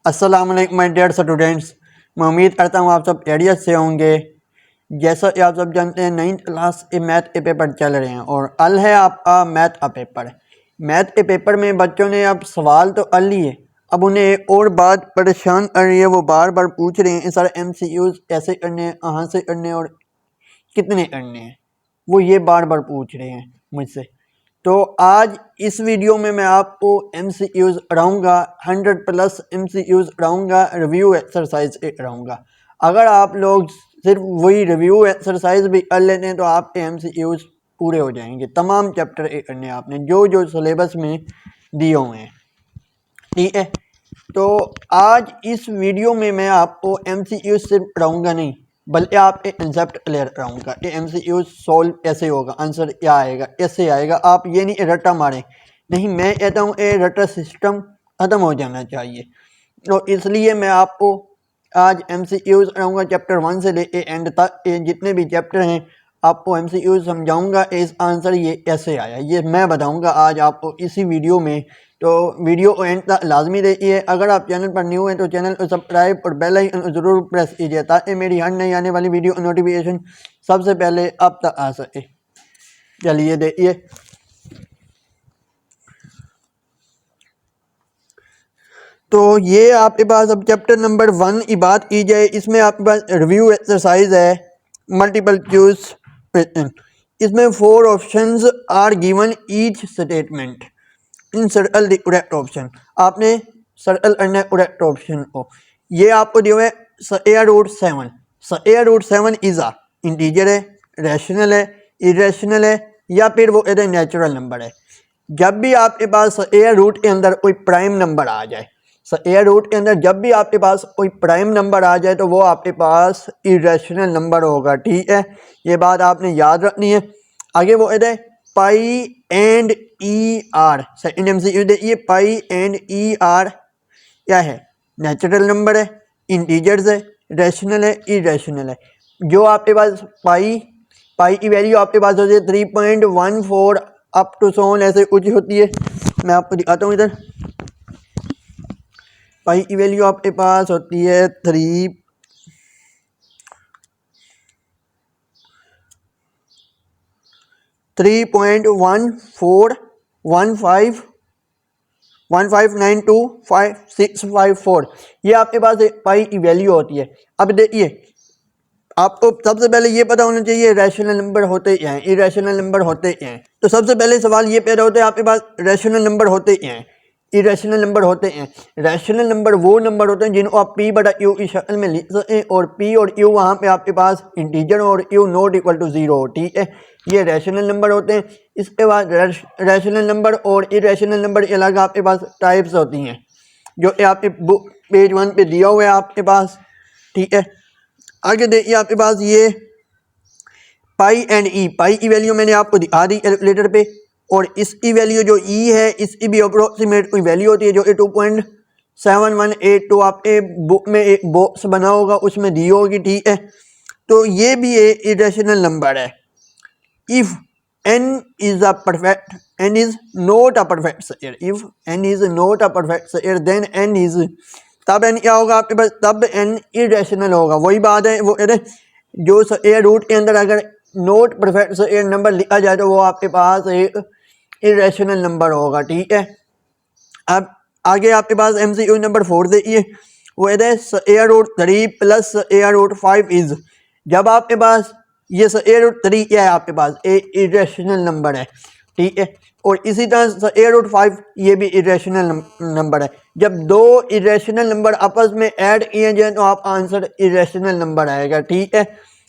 अस्सलाम वालेकुम my dear students. मैं उम्मीद करता हूँ आप सब खैरियत से होंगे। जैसा कि आप सब जानते हैं 9th क्लास के मैथ के पेपर चल रहे हैं और अल है आपका मैथ का पेपर। मैथ के पेपर में बच्चों ने अब सवाल तो अल लिए, अब उन्हें एक और बात परेशान कर रही है। वो बार बार पूछ रहे हैं सर MCQs कैसे करने हैं, कहाँ से करने हैं और कितने करने हैं। वो ये बार बार पूछ रहे हैं मुझसे। तो आज इस वीडियो में मैं आपको MCQs कराऊंगा, 100+ MCQs कराऊंगा, रिव्यू एक्सरसाइज कराऊंगा। अगर आप लोग सिर्फ वही रिव्यू एक्सरसाइज भी कर लेते हैं तो आपके MCQs पूरे हो जाएंगे। तमाम चैप्टर करने आपने जो जो सिलेबस में दिए हुए हैं, ठीक है। तो आज इस वीडियो में मैं आपको MCQs सिर्फ कराऊंगा नहीं, बल्कि आपके कंसेप्ट क्लियर कराऊंगा कि MCQs सॉल्व कैसे होगा, आंसर क्या आएगा, कैसे आएगा। आप ये नहीं रट्टा मारें, नहीं, मैं कहता हूँ ये रट्टा सिस्टम ख़त्म हो जाना चाहिए। तो इसलिए मैं आपको आज MCQs कराऊंगा चैप्टर 1 से लेके एंड तक। जितने भी चैप्टर हैं आपको MCQs समझाऊंगा, इस आंसर ये कैसे आया ये मैं बताऊंगा आज आपको इसी वीडियो में। तो वीडियो को एंड तक लाजमी देखिए। अगर आप चैनल पर न्यू हैं तो चैनल को सब्सक्राइब और बेल आइकन ज़रूर प्रेस कीजिए ताकि मेरी हर नई आने वाली वीडियो नोटिफिकेशन सबसे पहले आप तक आ सके। चलिए देखिए, तो ये आपके पास अब चैप्टर नंबर 1 की बात की जाए, इसमें आपके पास रिव्यू एक्सरसाइज है, मल्टीपल चॉइस क्वेश्चन। इसमें 4 options are given each statement in circle the correct option. आपने सर्कल करना है करेक्ट ऑप्शन को। ये आपको दिया हुआ है square root 7। Square root 7 is a integer है, रैशनल है, इरेशनल है या फिर वो कहते हैं नेचुरल नंबर है। जब भी आपके पास स्क्वायर रूट के अंदर कोई प्राइम नंबर आ जाए, स्क्वायर रूट के अंदर जब भी आपके पास कोई प्राइम नंबर आ जाए तो वो आपके पास इरेशनल नंबर होगा, ठीक है। ये बात आपने याद रखनी है। आगे वो कहते हैं pi and e are. Second MCQ देखिए, पाई एंड ई आर क्या है, नेचुरल नंबर है, इंटीजर्स है, रैशनल है, इरेशनल है। जो आपके पास पाई की वैल्यू आपके पास होती है 3.14 अप टू सोन ऐसे कुछ होती है। मैं आपको दिखाता हूँ इधर। पाई की वैल्यू आपके पास होती है 3.1415925654। ये आपके पास पाई की वैल्यू होती है। अब देखिए, आपको सबसे पहले ये पता होना चाहिए रैशनल नंबर होते क्या हैं, इरेशनल नंबर होते क्या हैं। तो सबसे पहले सवाल ये पैदा होता है आपके पास रैशनल नंबर होते क्या हैं, इरेशनल नंबर होते हैं। रैशनल नंबर वो नंबर होते हैं जिनको आप P/Q की शक्ल में लिख सकें और P और Q वहाँ पे आपके पास इंटीजर और Q नॉट इक्वल टू 0 हो, ठीक है। ये रैशनल नंबर होते हैं। इसके बाद रैशनल नंबर और इरेशनल नंबर के अलग आपके पास टाइप्स होती हैं, जो आपके बुक पेज 1 पे दिया हुआ है आपके पास, ठीक है। आगे देखिए आपके पास ये पाई एंड ई, पाई की वैल्यू मैंने आपको दिखा दी कैलकुलेटर पे, और इसकी वैल्यू जो ई है इसकी भी अप्रोक्सीमेट कोई वैल्यू होती है जो 2.7182 आपके बुक में एक बॉक्स बना होगा उसमें दी होगी, ठीक है। तो ये भी एक इरेशनल नंबर है। If n is a perfect n is not a perfect square, if n is not a perfect square then n is, तब n क्या होगा आपके पास, तब n इरेशनल होगा। वही बात है, वो कहते हैं जो स्क्वायर रूट के अंदर अगर नॉट परफेक्ट स्क्वायर नंबर लिखा जाए तो वो आपके पास एक इरेशनल नंबर होगा, ठीक है। अब आगे आपके पास MCQ नंबर 4 देखिए, वो कहते हैं square root 3 plus square root 5 is. जब आपके पास ये स्क्वायर रूट 3 क्या है आपके पास एक इरेशनल नंबर है, ठीक है। और इसी तरह स्क्वायर रूट 5 ये भी इरेशनल नंबर है। जब दो इरेशनल नंबर आपस में ऐड किए जाए तो आप आंसर इरेशनल नंबर आएगा, ठीक है।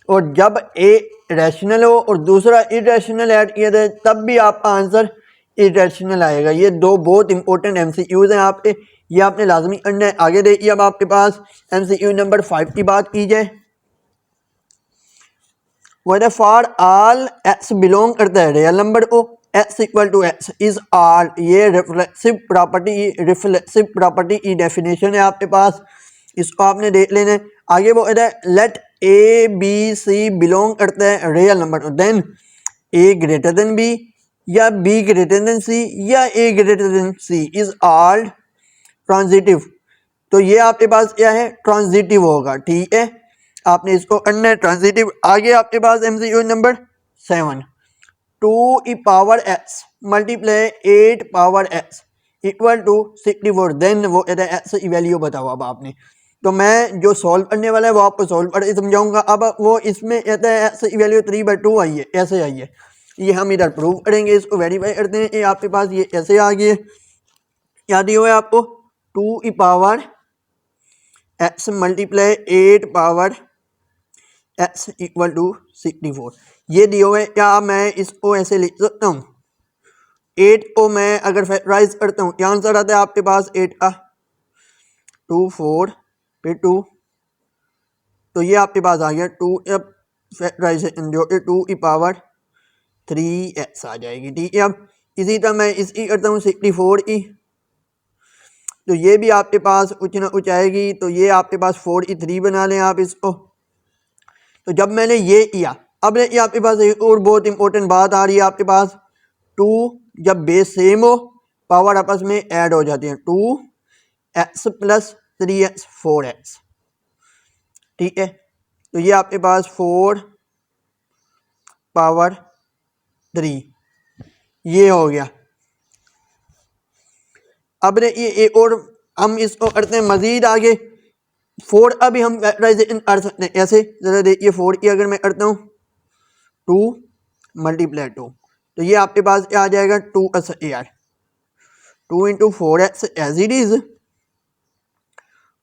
और जब एक रैशनल हो और दूसरा इरेशनल ऐड किया जाए तब भी आपका आंसर इरेशनल आएगा। ये दो बहुत इंपॉर्टेंट MCQs हैं आपके, ये आपने लाजमी करना है। आगे देखिए, अब आपके पास MCQ नंबर 5 की बात की जाए, वो फॉर ऑल x बिलोंग करता है रियल नंबर को, x equal to x is all. ये रिफ्लेक्सिव प्रॉपर्टी की डेफिनेशन है आपके पास, इसको आपने देख लेना है। आगे वो कहता है लेट ABC बिलोंग करता है रियल नंबर को, then A greater than B या B ग्रेटर देन C या A greater than C all ऑल ट्रांजिटिव तो ये आपके पास क्या है, ट्रांजिटिव होगा। ठीक है, आपने इसको करना है ट्रांजिटिव। आगे आपके पास MCQ number 7, 2e⁻x multiply 8 equal to 64। Then वो एक्स की वैल्यू बताओ अब आपने। तो मैं जो सॉल्व करने वाला है वो आपको सॉल्व करके समझाऊंगा। अब वो इसमें कहता है एक्स की वैल्यू 3/2 आई है, ऐसे आई है। ये हम इधर प्रूव करेंगे, इसको वेरीफाई करते हैं। ये आपके पास ये ऐसे आ गई है, क्या दिया हुआ है आपको, 2e⁻x मल्टीप्लाई 8 इक्वल टू 64 ये दिया हुआ है। क्या मैं इसको ऐसे लिख सकता हूँ, 8 को मैं अगर फैक्टराइज करता हूँ, क्या आंसर आता है आपके पास 8 का, 2 4 फिर 2, तो ये आपके पास आ गया 2 फैक्टराइजेशन जो कि 2e⁻3x आ जाएगी। ठीक है, अब इसी तरह मैं इसकी करता हूँ 64 की, तो ये भी आपके पास कुछ ना कुछ आएगी। तो ये आपके पास 4e3 बना लें आप इसको। तो जब मैंने ये किया, अब ये आपके पास एक और बहुत इंपॉर्टेंट बात आ रही है आपके पास, 2 जब बेस सेम हो पावर आपस में ऐड हो जाती है, 2x + 3x 4x। ठीक है, तो ये आपके पास 4⁻3 ये हो गया। अब ये एक और हम इसको करते हैं मजीद आगे। 4 अभी हम फैक्टराइजेशन कर सकते हैं ऐसे, जरा देखिए 4 की अगर मैं करता हूँ 2 × 2, तो ये आपके पास क्या आ जाएगा, 2 × 4x as it is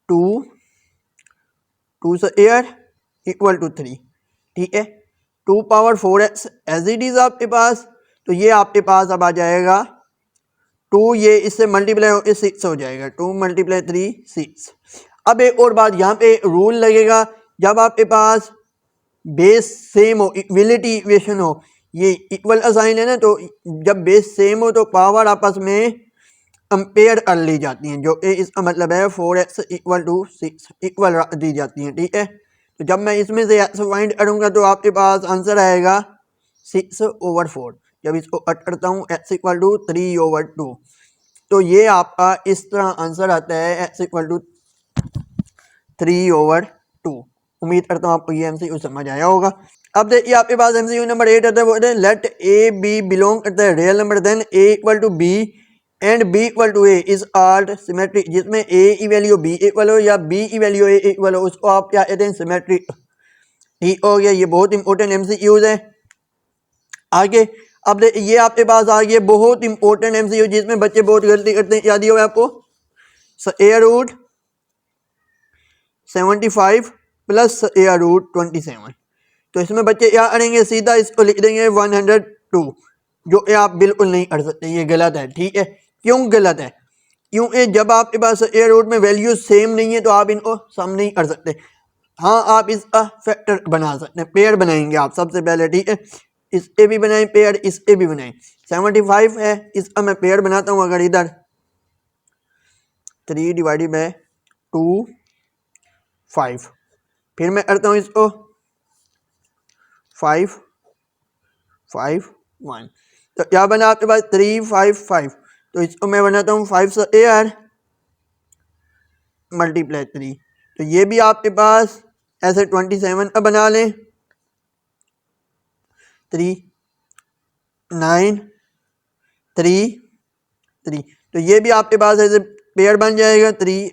2 equal to 3। ठीक है, 2⁻4x एज इट इज आपके पास। तो ये आपके पास अब आ जाएगा 2, ये इससे मल्टीप्लाई होकर 6 हो जाएगा, 2 × 3 6। अब एक और बात यहाँ पे रूल लगेगा, जब आपके पास बेस सेम हो, इक्वलिटी इक्वेशन हो, ये इक्वल असाइन है ना, तो जब बेस सेम हो तो पावर आपस में कंपेयर कर ली जाती हैं, जो कि इसका मतलब है 4x = 6 इक्वल रख दी जाती हैं। ठीक है, तो जब मैं इसमें से x फाइंड करूँगा तो आपके पास आंसर आएगा 6/4। जब इसको कट करता हूँ x = 3/2, तो ये आपका इस तरह आंसर आता है x = 3/2। उम्मीद करता हूँ आपको ये एमसीक्यू समझ आया होगा। अब देखिए आपके पास एमसीक्यू नंबर 8 आता है, वो लेट ए बी बिलोंग करता है real number, then a = b and b = a is all symmetric. जिसमें a की वैल्यू b इक्वल हो या b की वैल्यू a इक्वल हो, उसको आप क्या कहते हैं, सिमेट्रिक। ठीक हो गया, ये बहुत इंपॉर्टेंट एमसीक्यूज है। आगे अब देखिए ये आपके पास आ गया बहुत इंपॉर्टेंट एमसीक्यू, जिसमें बच्चे बहुत गलती करते हैं। याद ही होगा आपको, √75 + √27। तो इसमें बच्चे क्या करेंगे, सीधा इसको लिख देंगे 102, जो आप बिल्कुल नहीं कर सकते, ये गलत है। ठीक है, क्यों गलत है, क्योंकि जब आपके पास रूट में वैल्यू सेम नहीं है तो आप इनको सम नहीं कर सकते। हाँ, आप इसका फैक्टर बना सकते हैं, पेयर बनाएंगे आप सबसे पहले। ठीक है, इसके भी बनाएं पेयर, इसके भी बनाएं। 75 है, इसका मैं पेयर बनाता हूँ। अगर इधर 3/2 5, फिर मैं करता हूँ इसको 5 5 1, तो क्या बना आपके पास 3 5 5। तो इसको मैं बनाता हूँ 5 × 3, तो ये भी आपके पास ऐसे 27 का बना लें, 3 9 3 3, तो ये भी आपके पास ऐसे पेयर बन जाएगा 3।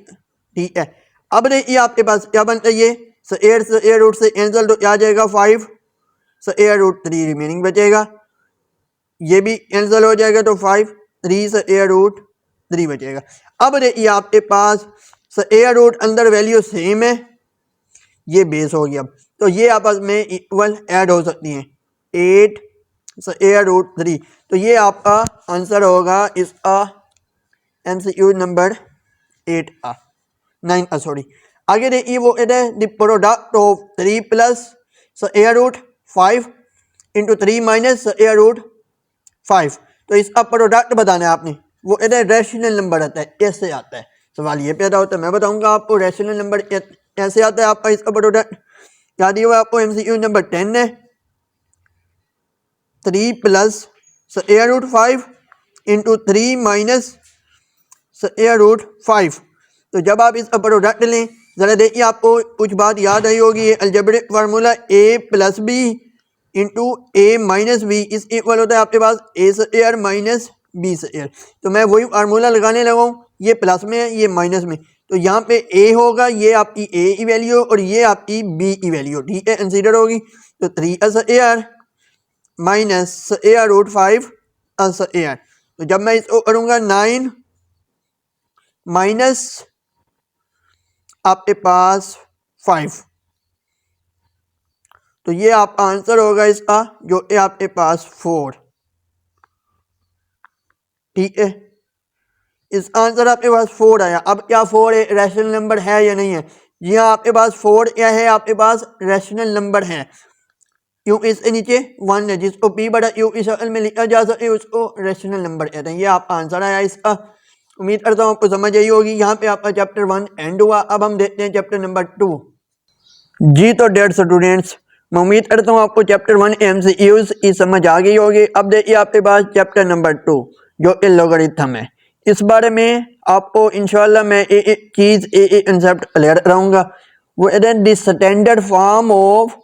ठीक है, अब देखिए आपके पास क्या बनता है, ये √से कैंसिल, तो क्या आ जाएगा 5 √3 रिमेनिंग बचेगा, ये भी कैंसिल हो जाएगा, तो 5 3 √3 बचेगा। अब देखिए आपके पास √, अंदर वैल्यू सेम है, ये बेस हो गया। तो ये आपस में इक्वल ऐड हो सकती हैं, 8 √3। तो ये आपका आंसर होगा इसका एमसीक्यू नंबर 9 सॉरी। आगे देखिए वो द प्रोडक्ट ऑफ 3 + √5 × 3 - √5। तो इसका प्रोडक्ट बताना है आपने, वो रैशनल नंबर आता है, कैसे आता है, सवाल ये पैदा होता है। मैं बताऊंगा आपको रैशनल नंबर कैसे आता है आपका इसका प्रोडक्ट। क्या दिया हुआ आपको, एमसीक्यू नंबर 10 है, 3 + √5 × 3 - √5। तो जब आप इसका प्रोडक्ट लें, ज़रा देखिए आपको कुछ बात याद आई होगी, ये algebraic formula a plus B into A minus B is equal होता है आपके पास A square minus B square. तो मैं वही फार्मूला लगाने लगा हूँ, ये प्लस में है ये माइनस में, तो यहाँ पे a होगा, ये आपकी a की वैल्यू और ये आपकी b की वैल्यू, ठीक है, कंसीडर होगी। तो 3 square minus square root 5 square, तो जब मैं इसको करूँगा 9 माइनस आपके पास 5, तो ये आपका आंसर होगा इसका जो है आपके पास 4, ठीक है। इस आंसर आपके पास 4 आया। अब क्या 4 रैशनल नंबर है या नहीं है? जी हाँ, आपके पास 4 क्या है, आपके पास रैशनल नंबर है, क्योंकि इसके नीचे 1 है, जिसको p बटा q की शक्ल में लिखा जा सके उसको रैशनल नंबर कहते हैं। ये आपका आंसर आया इसका। उम्मीद करता हूँ आपको समझ आई होगी। यहाँ पे आपका चैप्टर 1 एंड हुआ। अब हम देखते हैं चैप्टर नंबर 2। जी तो डेयर स्टूडेंट्स, मैं उम्मीद करता हूँ आपको चैप्टर 1 MCQs की समझ आ गई होगी। अब देखिए आपके पास चैप्टर नंबर 2 जो कि लॉगरिथम है। इस बारे में आपको इंशाल्लाह मैं एक चीज़ एक कंसेप्ट क्लियर कराऊंगा। वो the standard form of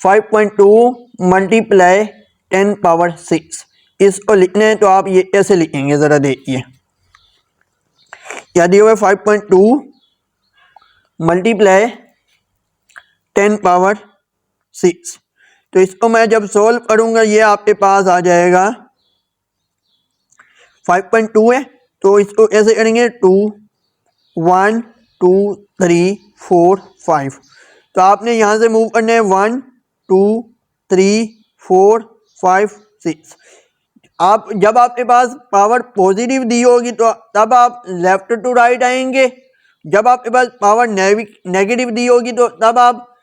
5.2 multiply 10 power 6, इसको लिखना है तो आप ये कैसे लिखेंगे ज़रा देखिए। क्या दिया हुआ है 5.2 मल्टीप्लाई 10 पावर 6, तो इसको मैं जब सोल्व करूंगा ये आपके पास आ जाएगा 5.2 है, तो इसको ऐसे करेंगे 2 1 2 3 4 5, तो आपने यहाँ से मूव करना है 1 2 3 4 5 6। आप जब आपके पास पावर पॉजिटिव दी होगी तो तब आप लेफ्ट टू राइट आएंगे, जब आपके पास पावर नेगेटिव दी होगी तो तब आप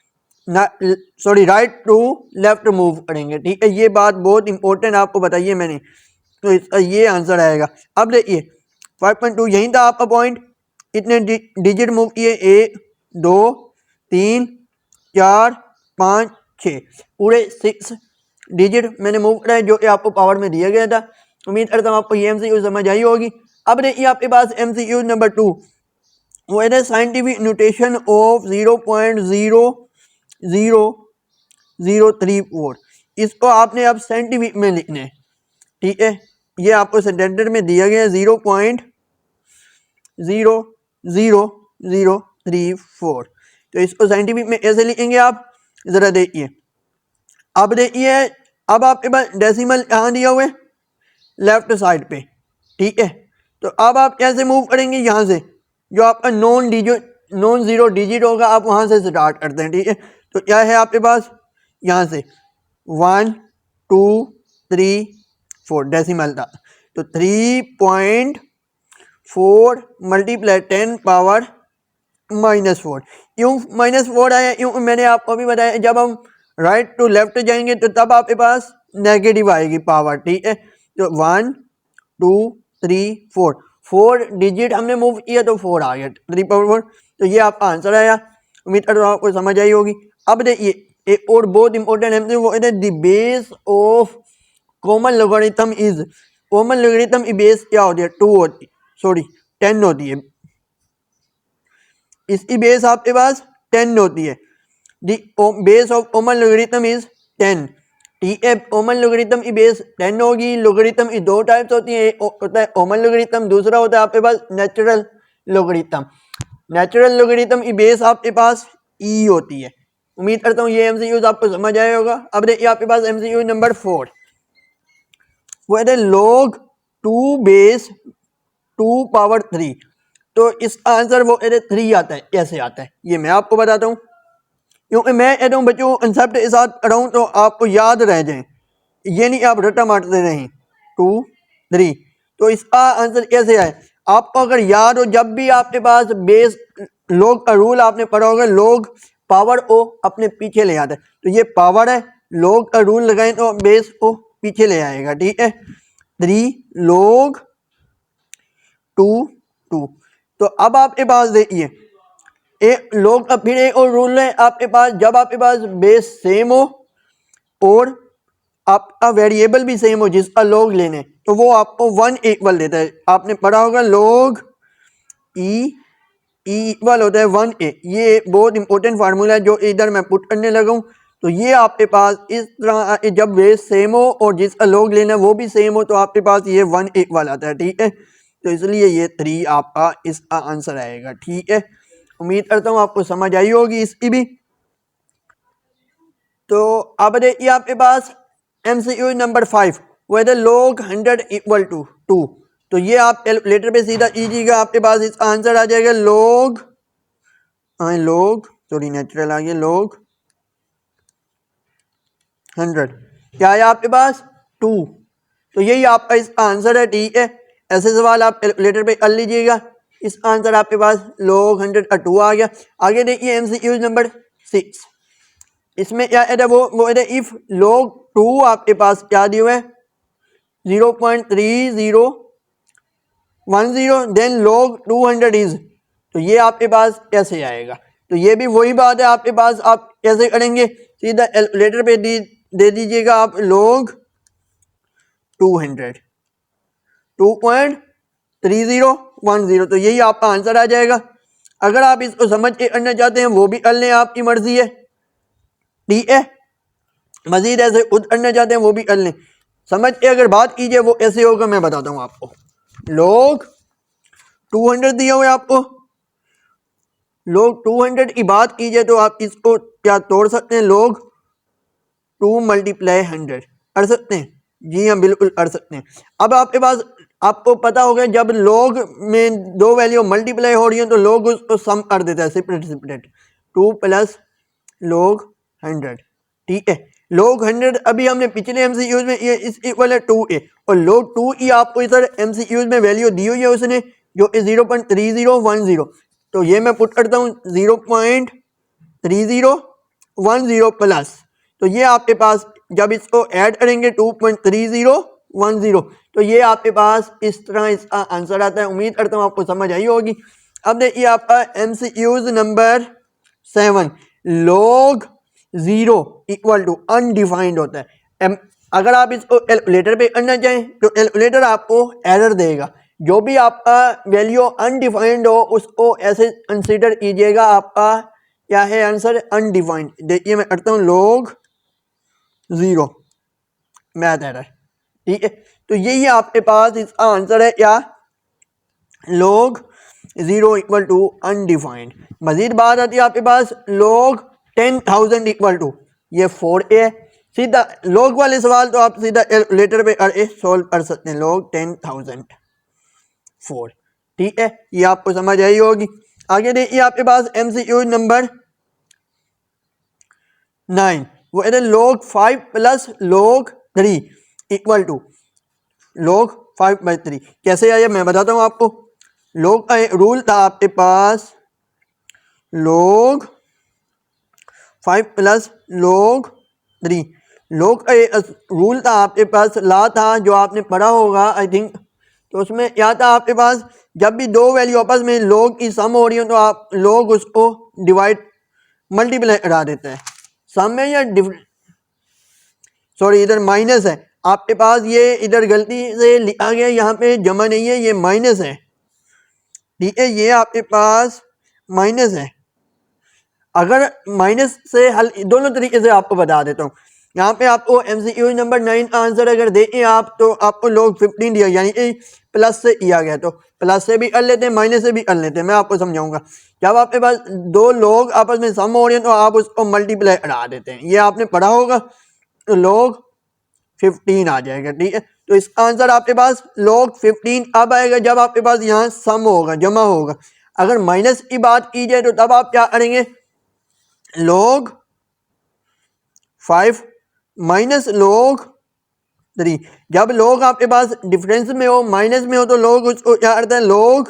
राइट टू लेफ्ट मूव करेंगे, ठीक है। ये बात बहुत इंपॉर्टेंट आपको बताइए मैंने, तो इसका ये आंसर आएगा। अब देखिए 5.2 यहीं था आपका पॉइंट, इतने डिजिट मूव किए 1 2 3 4 5 6, पूरे 6 डिजिट मैंने मूव कराया जो कि आपको पावर में दिया गया था। उम्मीद करता हूँ आपको ये MCQ समझ आई होगी। अब देखिए आपके पास MCQ नंबर 2, वो है साइंटिफिक नोटेशन ऑफ 0.00034, इसको आपने अब साइंटिफिक में लिखना है, ठीक है। ये आपको स्टैंडर्ड में दिया गया है 0.00034, तो इसको साइंटिफिक में ऐसे लिखेंगे आप, ज़रा देखिए। अब देखिए अब आपके पास डेसिमल कहाँ दिया हुआ है, लेफ्ट साइड पे, ठीक है। तो अब आप कैसे मूव करेंगे, यहाँ से जो आपका नॉन ज़ीरो डिजिट होगा आप वहाँ से स्टार्ट करते हैं, ठीक है। तो क्या है आपके पास यहाँ से 1 2 3 4 डेसिमल था, तो 3.4 मल्टीप्लाई 10 पावर -4। क्यों -4 आया, क्यों मैंने आपको भी बताया जब हम राइट टू लेफ्ट जाएंगे तो तब आपके पास नेगेटिव आएगी पावर, ठीक है। तो 1 2 3 4 4 डिजिट हमने मूव किया तो 4 आ गया, 3/4, तो ये आपका आंसर आया। उम्मीद करता हूँ आपको समझ आई होगी। अब देखिए एक और बहुत इंपॉर्टेंट है, वो है the base of common logarithm is, common logarithm की बेस क्या होती है, 2 होती, 10 होती है, इसकी बेस आपके पास 10 होती है। The base of common logarithm is 10, ठीक है। कॉमन लॉगरिथम की बेस 10 होगी। लॉगरिथम की 2 टाइप्स होती है, एक होता है कॉमन लॉगरिथम, दूसरा होता है आपके पास नेचुरल लॉगरिथम। नेचुरल लॉगरिथम की बेस आपके पास ई होती है। उम्मीद करता हूँ ये MCQs आपको समझ आया होगा। अब देखिए आपके पास MCQ नंबर 4, वो है log 2 बेस 2 पावर 3, तो इस आंसर वो 3 आता है, कैसे आता है ये मैं आपको बताता हूँ, क्योंकि मैं कहता हूँ बच्चों कंसेप्ट के साथ पढ़ाऊँ तो आपको याद रह जाए, ये नहीं आप रट्टा मारते रहें। 2 3, तो इसका आंसर कैसे आए आपको अगर याद हो, जब भी आपके पास बेस लॉग का रूल आपने पढ़ा होगा, लॉग पावर को अपने पीछे ले आता है, तो ये पावर है, लॉग का रूल लगाएं तो बेस को पीछे ले आएगा, ठीक है। 3 log 2 2, तो अब आपके पास देखिए एक log का फिर एक और रूल है आपके पास, जब आपके पास बेस सेम हो और आपका वेरिएबल भी सेम हो जिसका log लेने, तो वो आपको 1 इक्वल देता है। आपने पढ़ा होगा log e ई इक्वल होता है 1a। ये बहुत इंपॉर्टेंट फार्मूला है जो इधर मैं पुट करने लगा हूँ। तो ये आपके पास इस तरह जब बेस सेम हो और जिसका लॉग लेना है वो भी सेम हो तो आपके पास ये 1 इक्वल आता है, ठीक है। तो इसलिए ये 3 आपका इसका आंसर आएगा, ठीक है। उम्मीद करता हूँ आपको समझ आई होगी इसकी भी। तो अब देखिए आपके पास MCQ number 5, whether log 100 equal to 2। तो ये आप कैलकुलेटर पे सीधा कीजिएगा, आपके पास इसका आंसर आ जाएगा log सॉरी नेचुरल आ गया log 100, क्या है आपके पास 2। तो यही आपका इसका आंसर है, ठीक है। ऐसे सवाल आप कैलकुलेटर पे कर लीजिएगा। इस आंसर आपके पास log 100 का 2 आ गया। आगे देखिए MCQ नंबर 6, इसमें क्या है वो है इफ log 2 आपके पास क्या दिया हुआ है 0.3010 देन log 200 इज। तो ये आपके पास कैसे आएगा। तो ये भी वही बात है आपके पास, आप कैसे करेंगे, सीधा कैलकुलेटर पे दे दीजिएगा आप log 200 2.3010। तो यही आपका आंसर आ जाएगा। अगर आप इसको समझ के करना चाहते हैं वो भी कर लें, आपकी मर्जी है, ठीक है। मजीद ऐसे खुद करना चाहते हैं वो भी कर लें। समझ के अगर बात कीजिए वो कैसे होगा मैं बताता हूँ आपको। log 200 दिया हुआ है आपको, log 200 की बात कीजिए तो आप इसको क्या तोड़ सकते हैं, log 2 मल्टीप्लाई 100 कर सकते हैं। जी हाँ बिल्कुल कर सकते हैं। अब आपके पास आपको पता होगा जब log में दो वैल्यू मल्टीप्लाई हो रही है तो log उसको सम कर देता है, सेपरेट 2 प्लस log 100, ठीक है। log 100 अभी हमने पिछले MCQs में ये इस इक्वल है 2a और log 2 की आपको इधर MCQs में वैल्यू दी हुई है उसने जो 0.3010। तो ये मैं पुट करता हूँ 0.3010 प्लस, तो ये आपके पास जब इसको ऐड करेंगे 2.3010 तो ये आपके पास इस तरह इसका आंसर आता है। उम्मीद करता हूँ आपको समझ आई होगी। अब देखिए आपका MCQs number 7, log 0 equal to undefined होता है। अगर आप इसको कैलकुलेटर पे करना चाहें तो कैलकुलेटर आपको एरर देगा। जो भी आपका वैल्यू अनडिफाइंड हो उसको ऐसे कंसीडर कीजिएगा, आपका क्या है आंसर अनडिफाइंड। देखिए मैं करता हूँ log 0 मैथ एरर, ठीक है। तो यही आपके पास इसका आंसर है क्या, log 0 इक्वल टू अनडिफाइंड। मजीद बात आती है आपके पास log 10,000 इक्वल टू ये 4a है। सीधा log वाले सवाल तो आप सीधा कैलकुलेटर पे सॉल्व कर सकते हैं, log 10,000 4, ठीक है। ये आपको समझ आई होगी। आगे देखिए आपके पास MCQ नंबर 9, वो है log 5 plus log 3 equal to log 5/3। कैसे आया मैं बताता हूँ आपको। log का रूल था आपके पास log 5 प्लस log 3। log का रूल था आपके पास, ला था जो आपने पढ़ा होगा आई थिंक। तो उसमें क्या था आपके पास, जब भी दो वैल्यू आपस में log की सम हो रही हो तो आप log उसको डिवाइड मल्टीप्लाई करा देते हैं। सम में या सॉरी इधर माइनस है आपके पास, ये इधर गलती से लिखा गया, यहाँ पे जमा नहीं है, ये माइनस है, ठीक है। ये आपके पास माइनस है। अगर माइनस से हल दोनों तरीके से आपको बता देता हूँ। यहाँ पे आपको MCQ नंबर 9 का आंसर अगर देखें आप तो आपको log 15 दिया, यानी कि प्लस से किया गया, तो प्लस से भी कर लेते हैं माइनस से भी कर लेते हैं। मैं आपको समझाऊंगा। जब आपके पास दो लोग आपस में सम हो रहे हैं तो आप उसको मल्टीप्लाई करा देते हैं, ये आपने पढ़ा होगा। तो log 15 आ जाएगा, ठीक है। तो इसका आंसर आपके पास log 15 अब आएगा जब आपके पास यहाँ सम होगा, जमा होगा। अगर माइनस की बात की जाए तो तब आप क्या करेंगे, log 5 माइनस log 3। जब log आपके पास डिफरेंस में हो, माइनस में हो, तो log उसको क्या करता है, log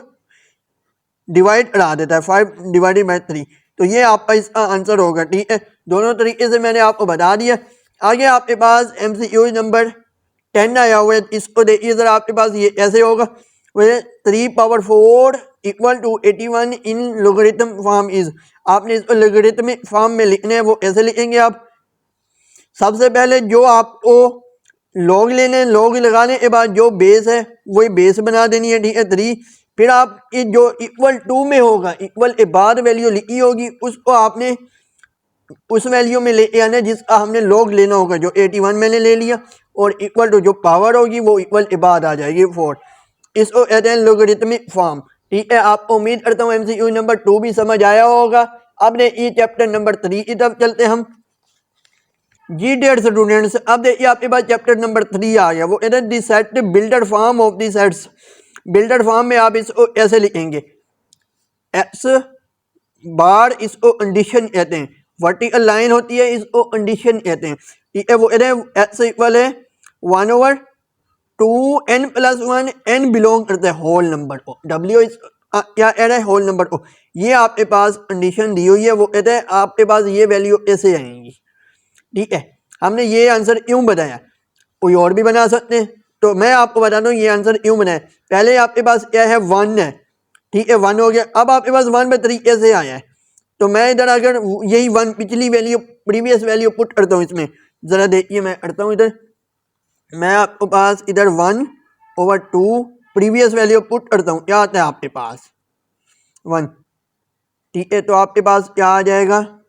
डिवाइड करा देता है 5/3। तो ये आपका इसका आंसर होगा, ठीक है। दोनों तरीके से मैंने आपको बता दिया। आगे आपके पास MCQ नंबर 10 आया हुआ है, इसको देखिए जरा। आपके पास ये ऐसे होगा, वह 3/4 equal to 81 in logarithm form is. आपने इसको लोगरिथमिक फॉर्म में लिखना है, वो ऐसे लिखेंगे आप। सबसे पहले जो आपको लॉग लेने, लॉग लगाने के बाद जो बेस है वही बेस बना देनी है, ठीक है 3। फिर आप ये जो इक्वल टू में होगा, इक्वल के बाद वैल्यू लिखी होगी, उसको आपने उस वैल्यू में ले आना जिसका हमने लॉग लेना होगा। जो 81 मैंने ले लिया और इक्वल टू जो पावर होगी वो इक्वल के बाद आ जाएगी 4। इसको कहते हैं लोगरिथमिक फॉर्म। ठीक है, आपको उम्मीद करता हूँ MCQ नंबर 2 भी समझ आया होगा। अब देखिए चैप्टर नंबर 3 की तरफ चलते हम। जी डियर स्टूडेंट्स, अब देखिए आपके पास चैप्टर नंबर 3 आ गया। वो कहते हैं the set builder form of the sets. Builder form में आप इसको ऐसे लिखेंगे, एक्स बार इसको कंडीशन कहते हैं, वर्टिकल लाइन होती है इसको कंडीशन कहते हैं। ठीक है, वो कहते हैं एक्स इक्वल है 1/2n+1, n बिलोंग करता है होल नंबर को, डब्ल्यू इस क्या कह रहा है, होल नंबर को। ये आपके पास कंडीशन दी हुई है। वो कहते हैं आपके पास ये वैल्यू ऐसे आएंगी। ठीक है, हमने ये आंसर क्यों बताया, कोई और भी बना सकते हैं, तो मैं आपको बता दूं ये आंसर क्यों बनाया। पहले आपके पास क्या है, 1 है। ठीक है, 1 हो गया। अब आपके पास 1 तरीके से आया है, तो मैं इधर अगर यही 1 पिछली वैल्यू प्रीवियस वैल्यू पुट करता हूँ इसमें, ज़रा देखिए मैं करता हूँ इधर, मैं आपके पास इधर 1/2 प्रीवियस वैल्यू पुट करता हूँ, क्या आता है आपके पास 1। ठीक है, तो आपके पास क्या आ जाएगा,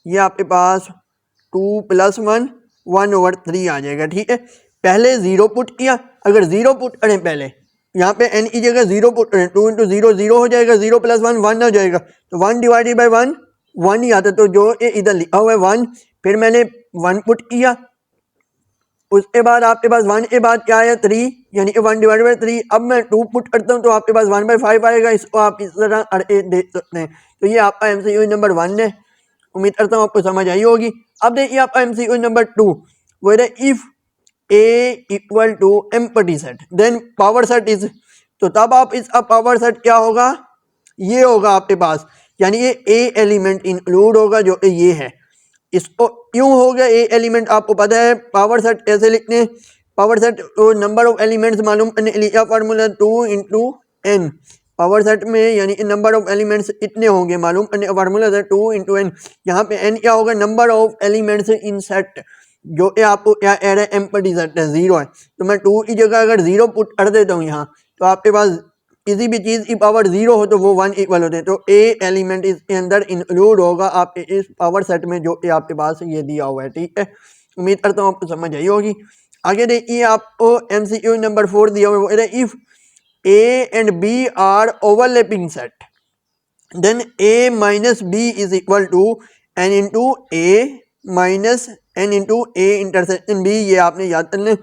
ये आपके पास 2 + 1 1/3 आ जाएगा। ठीक है, पहले 0 पुट किया, अगर 0 पुट करें पहले यहाँ पे n की जगह 0 पुट करें, 2 × 0 0 हो जाएगा, 0 + 1 1 हो जाएगा, तो 1/1 1 ही आता है। तो जो ये इधर लिखा हुआ है 1, फिर मैंने 1 पुट किया, उसके बाद आपके पास 1 के बाद क्या आया 3, यानी कि 1/3। अब मैं 2 पुट करता हूँ तो आपके पास 1/5 आएगा। इसको आप इस तरह देख सकते हैं। तो ये आपका MCQ नंबर 1 है, उम्मीद करता हूँ आपको समझ आई होगी। अब देखिए आपका MCQ नंबर 2, वो है if A = empty set then power set is, तो तब आप इसका पावर सेट क्या होगा, ये होगा आपके पास, यानी ये A एलिमेंट इंक्लूड होगा जो ये है। इसको क्यों हो गया A एलिमेंट, आपको पता है पावर सेट कैसे लिखते हैं, power set number of elements मालूम करने के लिए क्या फार्मूला 2 × n। पावर सेट में यानी कि नंबर ऑफ एलिमेंट्स इतने होंगे, मालूम करने का फार्मूला है 2 × n। यहाँ पे n क्या होगा, number of elements in set, जो कि आपको क्या कह रहा है, एम्प्टी सेट है, 0 है। तो मैं 2 की जगह अगर 0 पुट कर देता हूँ यहाँ, तो आपके पास किसी भी चीज़ की पावर 0 हो तो वो 1 इक्वल होते हैं। तो A एलिमेंट इसके अंदर इंक्लूड होगा आपके इस पावर सेट में जो कि आपके पास ये दिया हुआ है। ठीक है, उम्मीद करता हूँ आपको समझ आई होगी। आगे देखिए आपको MCQ नंबर 4 दिया हुआ है, if A and B are overlapping set then A - B is equal to n into A minus n into A intersection B। ये आपने याद करना,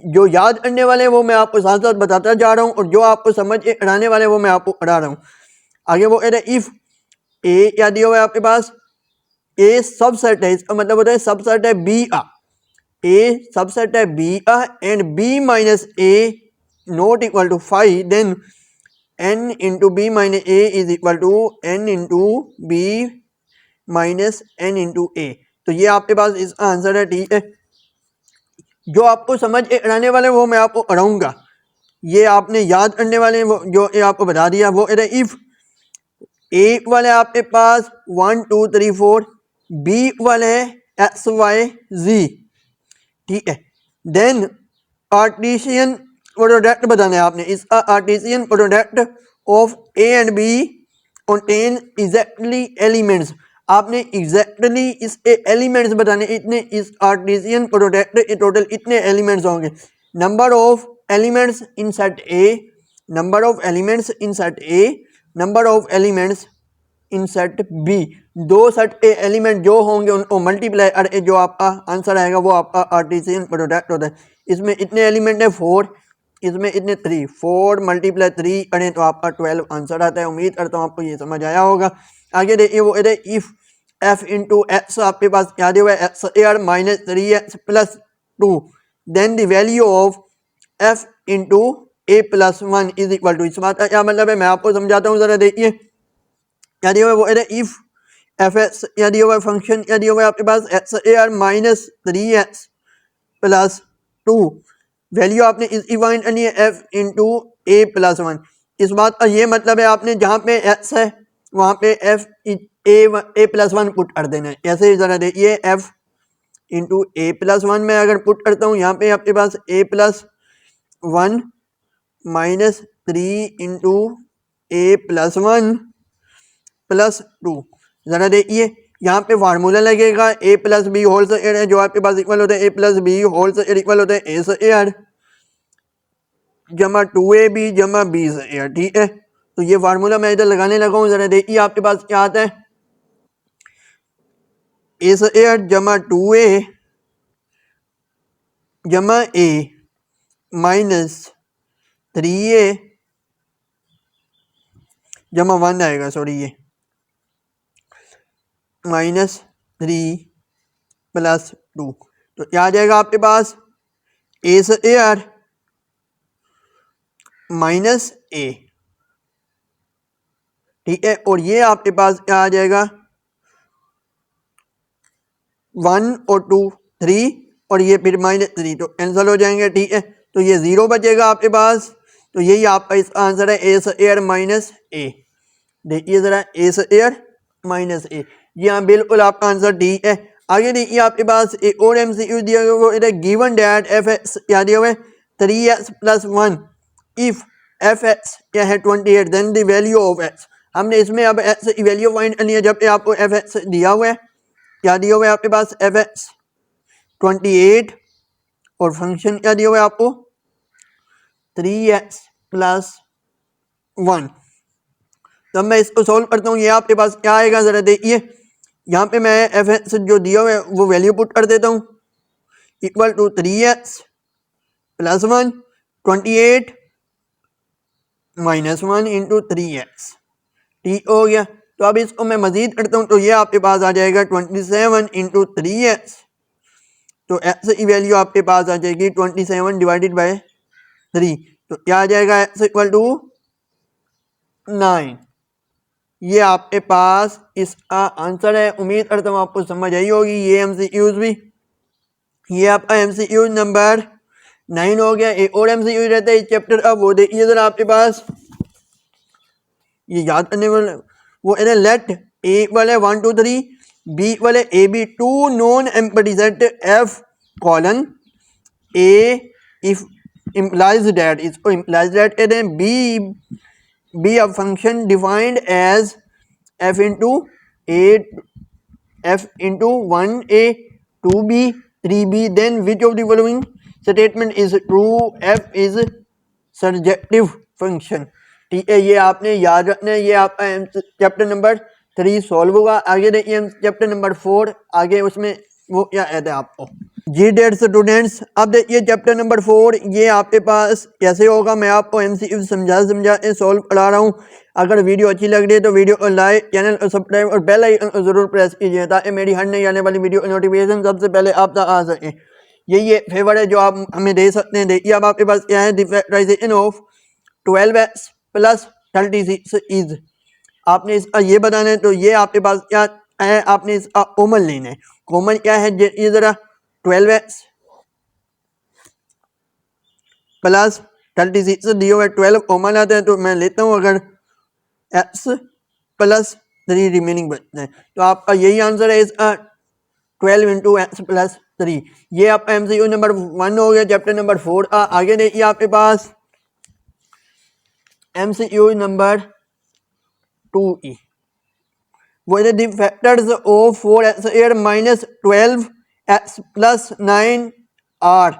जो याद करने वाले वो मैं आपको साथ साथ बताता जा रहा हूँ, और जो आपको समझ के कराने वाले वो मैं आपको करा रहा हूँ। आगे वो कह रहे हैं इफ A क्या दिया हुआ है आपके पास, A सबसेट है, इसका मतलब होता है सबसेट है B का, A सबसेट है B का and B - A not equal to 5, then n into B - A is equal to n into B - n into A। तो ये आपके पास इसका आंसर है। ठीक है, जो आपको समझ कराने वाले वो मैं आपको कराऊंगा, ये आपने याद करने वाले वो जो ये आपको बता दिया। वो इफ A इक्वल है आपके पास 1 2 3 4, B इक्वल है x y z। ठीक है, देन कार्टेशियन प्रोडक्ट बताना है आपने, इसका Cartesian product of A and B contain exactly elements. आपने एग्जैक्टली इसके एलिमेंट्स बताने, इतने इस कार्टेशियन प्रोडक्ट के टोटल इतने एलिमेंट्स होंगे। Number of elements in set A, number of elements in set A, number of elements in set B। दो set के एलिमेंट जो होंगे उनको मल्टीप्लाई करके जो आपका आंसर आएगा वो आपका कार्टेशियन प्रोडक्ट होता है। इसमें इतने एलिमेंट है 4, इसमें इतने 3, 4 × 3 करें तो आपका 12 आंसर आता है। उम्मीद करता हूँ आपको ये समझ आया होगा। आगे देखिए वो इफ f × x आपके पास क्या दिया हुआ है, x² - 3x + 2, then the value of f × a + 1 is equal to. इस बात का क्या मतलब है मैं आपको समझाता हूँ, जरा देखिए क्या दिया हुआ है। वो इफ fx क्या दिया हुआ है, फंक्शन क्या दिया हुआ है आपके पास, x² - 3x + 2, वैल्यू आपने इसकी फाइंड करनी है f × a + 1। इस बात का ये मतलब है आपने जहाँ पे x है वहाँ पे f a + 1 पुट कर देना है। ऐसे ज़रा देखिए f × a + 1 में अगर पुट करता हूँ यहाँ पे आपके पास a + 1 -3 into a plus 1 plus 2। ज़रा देखिए यहाँ पे फार्मूला लगेगा a plus B whole square है जो आपके पास इक्वल होता है a plus B whole square equal होता है ए स्क्वायर जमा 2ab जमा बी स्क्वायर। ठीक है, तो ये फार्मूला मैं इधर लगाने लगा हूँ। ज़रा देखिए आपके पास क्या आता है, ए स्क्वायर जमा 2a जमा ए माइनस 3a जमा 1 आएगा, सॉरी ये -3 प्लस 2। तो क्या आ जाएगा आपके पास, ए स्क्वायर माइनस ए। ठीक है, और ये आपके पास क्या आ जाएगा 1 और 2 3 और ये फिर -3 तो कैंसिल हो जाएंगे। ठीक है, तो ये 0 बचेगा आपके पास। तो यही आपका इसका आंसर है ए स्क्वायर माइनस ए। देखिए ज़रा ए स्क्वायर माइनस ए, जी हाँ बिल्कुल आपका आंसर ठीक है। आगे देखिए आपके पास एक और MCQ दिया हुआ, वो इधर गिवन डैट एफ एक्स क्या दिया हुआ है 3x + 1 इफ एफ एक्स क्या है 28 then the value of x. हमने इसमें अब एक्स की वैल्यू फाइंड करनी है, जब आपको एफ एक्स दिया हुआ है, क्या दिया हुआ है आपके पास एफ एक्स 28 और फंक्शन क्या दिया हुआ है आपको 3x + 1। तब मैं इसको सोल्व करता हूँ, ये आपके पास क्या आएगा ज़रा देखिए। यहाँ पे मैं एफ एक्स जो दिया हुआ है वो वैल्यू पुट कर देता हूँ equal to 3x + 1 28 -1 into 3x। ठीक हो गया, तो अब इसको मैं मजीद करता हूँ तो ये आपके पास आ जाएगा 27 इंटू 3x। तो एक्स की वैल्यू आपके पास आ जाएगी 27 डिवाइडेड बाय 3। तो क्या आ जाएगा एक्स इक्वल टू 9। ये आपके पास इसका आंसर है। उम्मीद करता हूँ आपको समझ आई होगी ये MCQs भी। ये आपका MCQ नंबर 9 हो गया। एक और MCQ रहता है इस चैप्टर का, वो देखिए जरा आपके पास, ये याद करने वाले वो है लेट ए वाले 1 2 3 बी वाले A B two non empty set f colon A if implies that, इसको implies that कहते हैं। Be a function defined as f into a f into 1a 2b 3b then which of the following statement is true, f is surjective function। ठीक है, ये आपने याद रखना है। ये आपका चैप्टर नंबर 3 सॉल्व होगा। आगे देखिए चैप्टर नंबर 4, आगे उसमें वो क्या कहते हैं आपको जी डेट स्टूडेंट्स। अब देखिए चैप्टर नंबर 4 ये आपके पास कैसे होगा, मैं आपको MCQ समझा सॉल्व करा रहा हूँ। अगर वीडियो अच्छी लग रही है तो वीडियो को लाइक, चैनल को सब्सक्राइब और बेल आइकन को जरूर प्रेस कीजिए ताकि मेरी हर नई आने वाली वीडियो की नोटिफिकेशन सबसे पहले आप तक आ सके। ये फेवर है जो आप हमें दे सकते हैं। देखिए अब आपके पास क्या है, the factorization of 12x + 36 is, आपने इसका ये बताना है। तो ये आपके पास क्या है, आपने इसका कॉमन लेना है। कॉमन क्या है, ये जरा 12x + 36 दिए हुए 12 कॉमन आता है, तो मैं लेता हूँ अगर x + 3 रिमेनिंग बचते हैं, तो आपका यही आंसर है इसका 12 इंटू x + 3। ये आपका MCQ नंबर 1 हो गया चैप्टर नंबर 4 का। आगे देखिए आपके पास MCQ नंबर 2E, वो है the factors of 4x² - 12x + 9 are.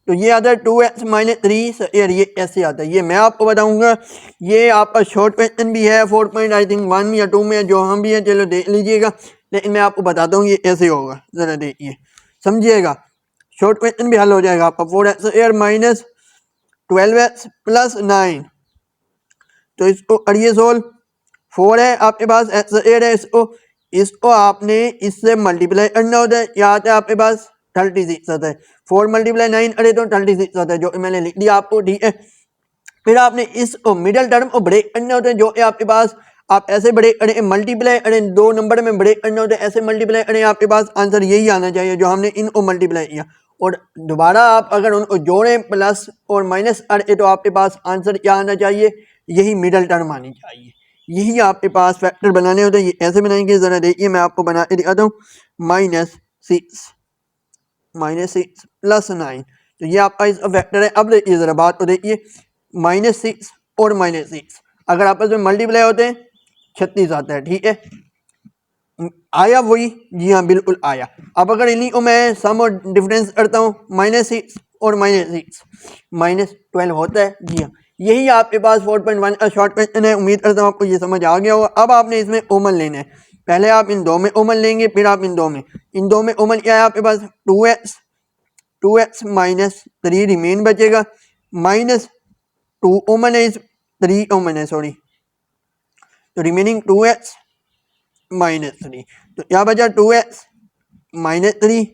तो ये आता है 2x - 3 ये ऐसे आता है, ये मैं आपको बताऊंगा। ये आपका शॉर्ट क्वेश्चन भी है 4.1 या 2 में, जो हम भी है चलो देख लीजिएगा, लेकिन मैं आपको बताता हूँ ये ऐसे होगा। ज़रा देखिए समझिएगा, शॉर्ट क्वेश्चन भी हल हो जाएगा आपका 4x² - 12x + 9। तो इसको करिए सोल्व। 4 है आपके पास, x² है, इसको आपने इससे मल्टीप्लाई करना होता है। यहाँ आता है आपके पास 36 आता है। 4 × 9 अरे तो 36 आता है, जो मैंने लिख दिया आपको। ठीक है, फिर आपने इसको मिडल टर्म को ब्रेक करना होता है, जो आपके पास आप ऐसे ब्रेक करें, मल्टीप्लाई करें, 2 नंबर में ब्रेक करना होता है, ऐसे मल्टीप्लाई करें, आपके पास आंसर यही आना चाहिए जो हमने इनको मल्टीप्लाई किया। और दोबारा आप अगर उनको जोड़ें प्लस और माइनस करें, तो आपके पास आंसर क्या आना चाहिए, यही मिडल टर्म आनी चाहिए। यही आपके पास फैक्टर बनाने होते हैं। ये ऐसे बनाएंगे, ज़रा देखिए मैं आपको बना के दिखाता हूँ। -6 + 9, तो ये आपका इसका फैक्टर है। अब देखिए ज़रा बात को देखिए, -6 और -6 अगर आपस में मल्टीप्लाई होते हैं 36 आता है। ठीक है, आया वही? जी हाँ बिल्कुल आया। अब अगर इन्हीं को मैं सम और डिफरेंस करता हूँ, -6 और -6 -12 होता है। जी हाँ, यही आपके पास 4.1 का शॉर्ट क्वेश्चन है। उम्मीद करता हूँ आपको ये समझ आ गया होगा। अब आपने इसमें ओमन लेना है। पहले आप इन दो में ओमन लेंगे, फिर आप इन दो में ओमन क्या है आपके पास? 2x -3 रिमेन बचेगा, -2 ओमन है, 3 ओमन है सॉरी, तो रिमेनिंग 2x -3। तो क्या बचा? 2x -3,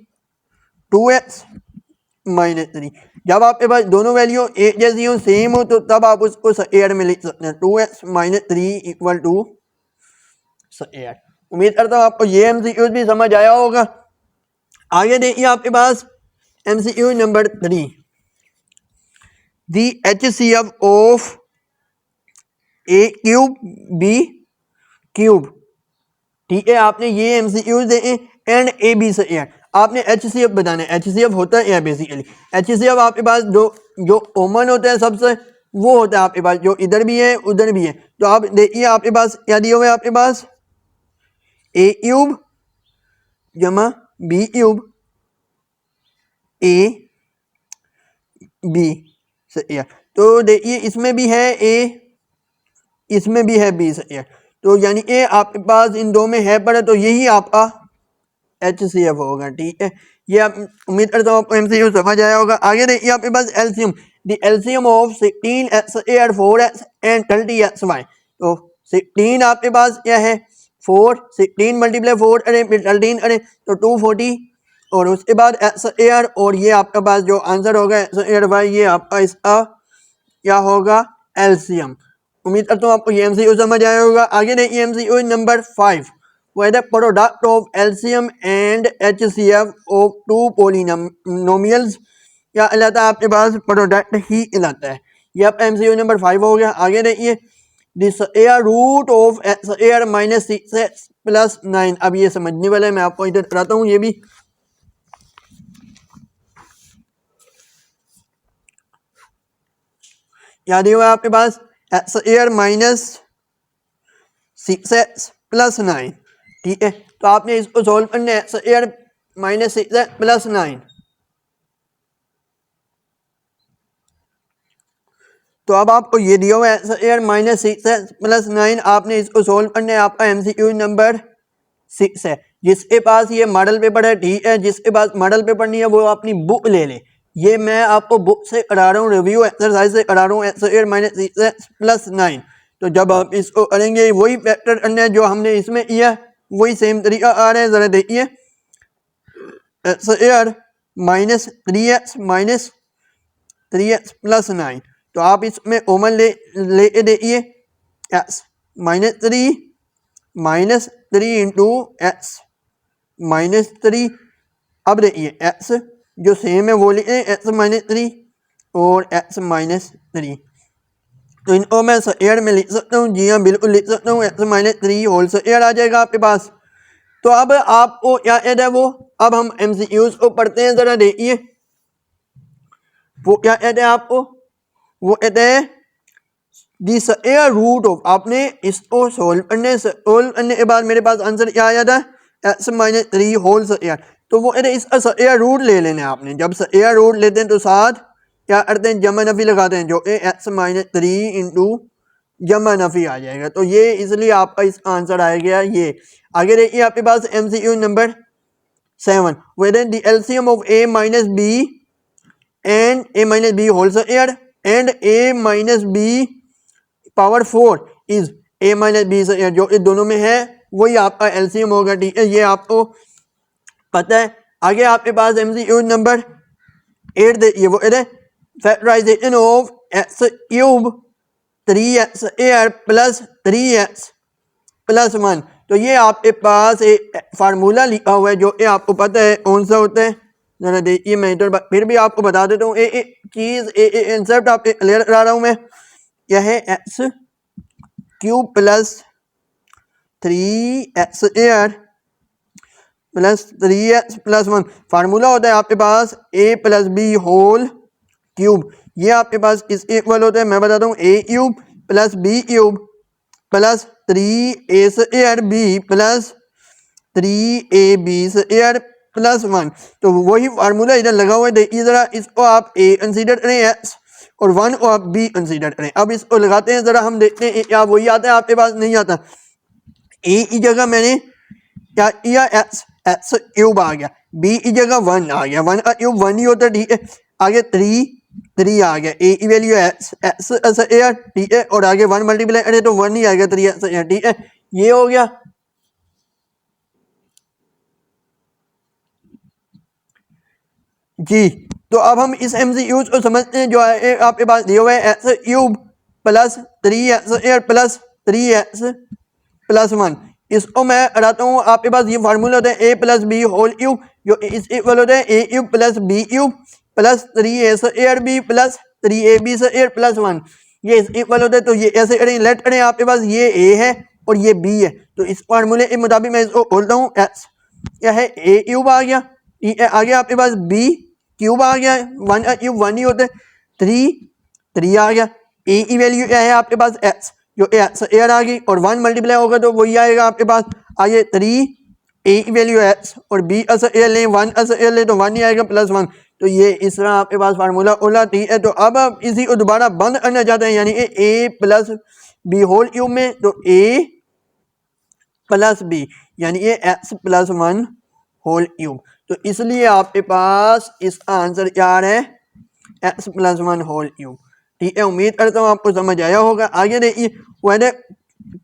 2x -3। जब आपके पास दोनों वैल्यू एक जैसी हो, सेम हो, तो तब आप उसको एयर में लिख सकते हैं, 2x -3 इक्वल टू एयर। उम्मीद करता हूँ आपको ये एमसीक्यू भी समझ आया होगा। आगे देखिए आपके पास MCQ number 3, the HCF of a cube b cube. ठीक है, आपने ये एमसीक्यूज देखे एंड ए बी से एयर। आपने एचसीएफ बताना है। एचसीएफ होता है बेसिकली, एचसीएफ आपके पास जो कॉमन होता है सबसे, वो होता है आपके पास जो इधर भी है उधर भी है। तो आप देखिए आपके पास क्या दिए हुए, आपके पास ए क्यूब जमा बी क्यूब ए बी से एयर। तो देखिए इसमें भी है ए, इसमें भी है बी से एयर, तो यानी ए आपके पास इन दो में है पर, तो यही आपका HCF होगा। ठीक है, ये आप उम्मीद करता हूँ आपको MCQ समझ आया होगा। आगे देखिए आपके पास LCM, the LCM of 16x एयर 4x एंड 30xy। तो 16 आपके पास क्या है? 4, 16 मल्टीप्लाई 4 करें फिर 13 करें तो 240, और उसके बाद एक्स एयर, और ये आपका पास जो आंसर होगा एक्स एयर वाई, ये आपका इसका क्या होगा? एलसीएम। उम्मीद करता हूँ आपको ये एमसीक्यू समझ आया होगा। आगे देखिए MCQ number 5, whether product of LCM and HCF of two polynomials क्या कहलाता है आपके पास? प्रोडक्ट ही कहलाता है। ये आपका एमसीक्यू नंबर 5 हो गया। आगे देखिए this air root of x air -6x + 9। अब ये समझने वाला है, मैं आपको इधर कराता हूँ। ये भी याद हुआ आपके पास एक्स एयर -6x + 9। ठीक है, तो आपने इसको सॉल्व करना है, एक्स एयर -6x + 9। तो अब आपको ये दिया हुआ है एक्स एयर -6x + 9, आपने इसको सोल्व करना है। आपका एमसीक्यू नंबर 6 है। जिसके पास ये मॉडल पेपर है, ठीक है, जिसके पास मॉडल पेपर नहीं है वो अपनी बुक ले ले। ये मैं आपको बुक से करा रहा हूँ, रिव्यू एक्सरसाइज से करा रहा हूँ, एक्स एयर -6x + 9। तो जब आप इसको करेंगे वही फैक्टर करना है जो हमने इसमें किया, वही सेम तरीका आ रहा है। जरा देखिए एक्स एयर -3x + 9, तो आप इसमें ओमन ले देखिए एक्स -3 इंटू एक्स -3। अब देखिए एक्स जो सेम है वो लिखे एक्स -3 और एक्स -3, तो इनको मैं एयर में लिख सकता हूँ। जी हाँ बिल्कुल लिख सकता हूँ, एक्स -3 होल एयर आ जाएगा आपके पास। तो अब आपको क्या याद है वो, अब हम एमसीक्यूज को पढ़ते हैं। जरा देखिए वो क्या कहते हैं आपको, वो कहते हैं दिस एयर रूट ऑफ। आपने इसको सोल्व करने के बाद मेरे पास आंसर क्या आया था? एक्स -3 होल एयर। तो वो कहते हैं इसका एयर रूट ले लेना है आपने। जब एयर रूट लेते हैं तो साथ क्या करते हैं? जमा नफी लगाते हैं, जो एक्स -3 इंटू जमा नफी आ जाएगा। तो ये इसलिए आपका इसका आंसर आ गया ये। आगे देखिए आपके पास MCQ number 7, whether the LCM of a minus b and a minus b whole square and a minus b power 4 is a minus B से, जो इस दोनों में है वही आपका एलसीएम होगा। ठीक है, ये आपको पता है। आगे आपके पास एमसीक्यू नंबर 8 देखिए, वो factorisation of x cube 3x एयर प्लस 3x + 1। तो ये आपके पास एक फार्मूला लिखा हुआ है, जो ये आपको पता है कौन सा होता है। जरा देखिए, मैं इधर फिर भी आपको बता देता हूँ। चीज कंसेप्ट आपके क्लियर करा रहा हूँ मैं। क्या है? एक्स क्यूब + 3x एयर प्लस 3x + 1। फार्मूला होता है आपके पास a + b होल क्यूब। ये आपके पास इस इक्वल होता है, मैं बताता हूँ, a cube plus B cube plus 3a² b plus 3ab square plus 1। तो वही फार्मूला इधर लगा हुआ है, देखिए जरा, इसको आप a कंसीडर करें एक्स और 1 को आप b कंसीडर करें। अब इसको लगाते हैं जरा, हम देखते हैं क्या वही आता है आपके पास, नहीं आता। a की जगह मैंने क्या किया, एक्स क्यूब आ गया, b की जगह 1 आ गया, 1 का क्यूब 1 ही होता है, ठीक है। आगे 3 आ गया, a की वैल्यू एक्स स्क्वायर, ठीक है, और आगे 1 मल्टीप्लाई करें तो 1 ही आएगा, 3x स्क्वायर, ठीक है। ये हो गया जी। तो अब हम इस MCQs को समझते हैं, जो है आपके पास दिए हुए x cube plus 3x square plus 3x plus 1। इसको मैं हटाता हूँ, आपके पास ये फार्मूला होता है a plus B whole cube, जो इस इक्वल होता है a cube plus B cube plus 3a square B plus 3ab square plus 1। ये इस इक्वल होता है, तो ये ऐसे करें, लेट करें, आपके पास ये a है और ये b है, तो इस फार्मूले के मुताबिक मैं इसको बोलता हूँ x क्या है, a क्यूब आ गया, आगे आपके पास b क्यूब आ गया, 1 का क्यूब 1 ही होता है, 3 आ गया, a की वैल्यू क्या है आपके पास x, जो एक्स एयर आ गई, और 1 मल्टीप्लाई होगा तो वही आएगा आपके पास, आगे 3 a की वैल्यू x और b एयर लें, 1 एयर लें तो 1 ही आएगा प्लस 1। तो ये इस तरह आपके पास फार्मूला ओला, ठीक है। तो अब आप इसी को दोबारा बंद करना चाहते हैं, यानी कि a plus B whole cube में, तो a प्लस बी यानी ये x प्लस 1 होल क्यूब। तो इसलिए आपके पास इसका आंसर क्या है, x प्लस 1 होल क्यूब, ठीक है। उम्मीद करता हूँ आपको समझ आया होगा। आगे देखिए, when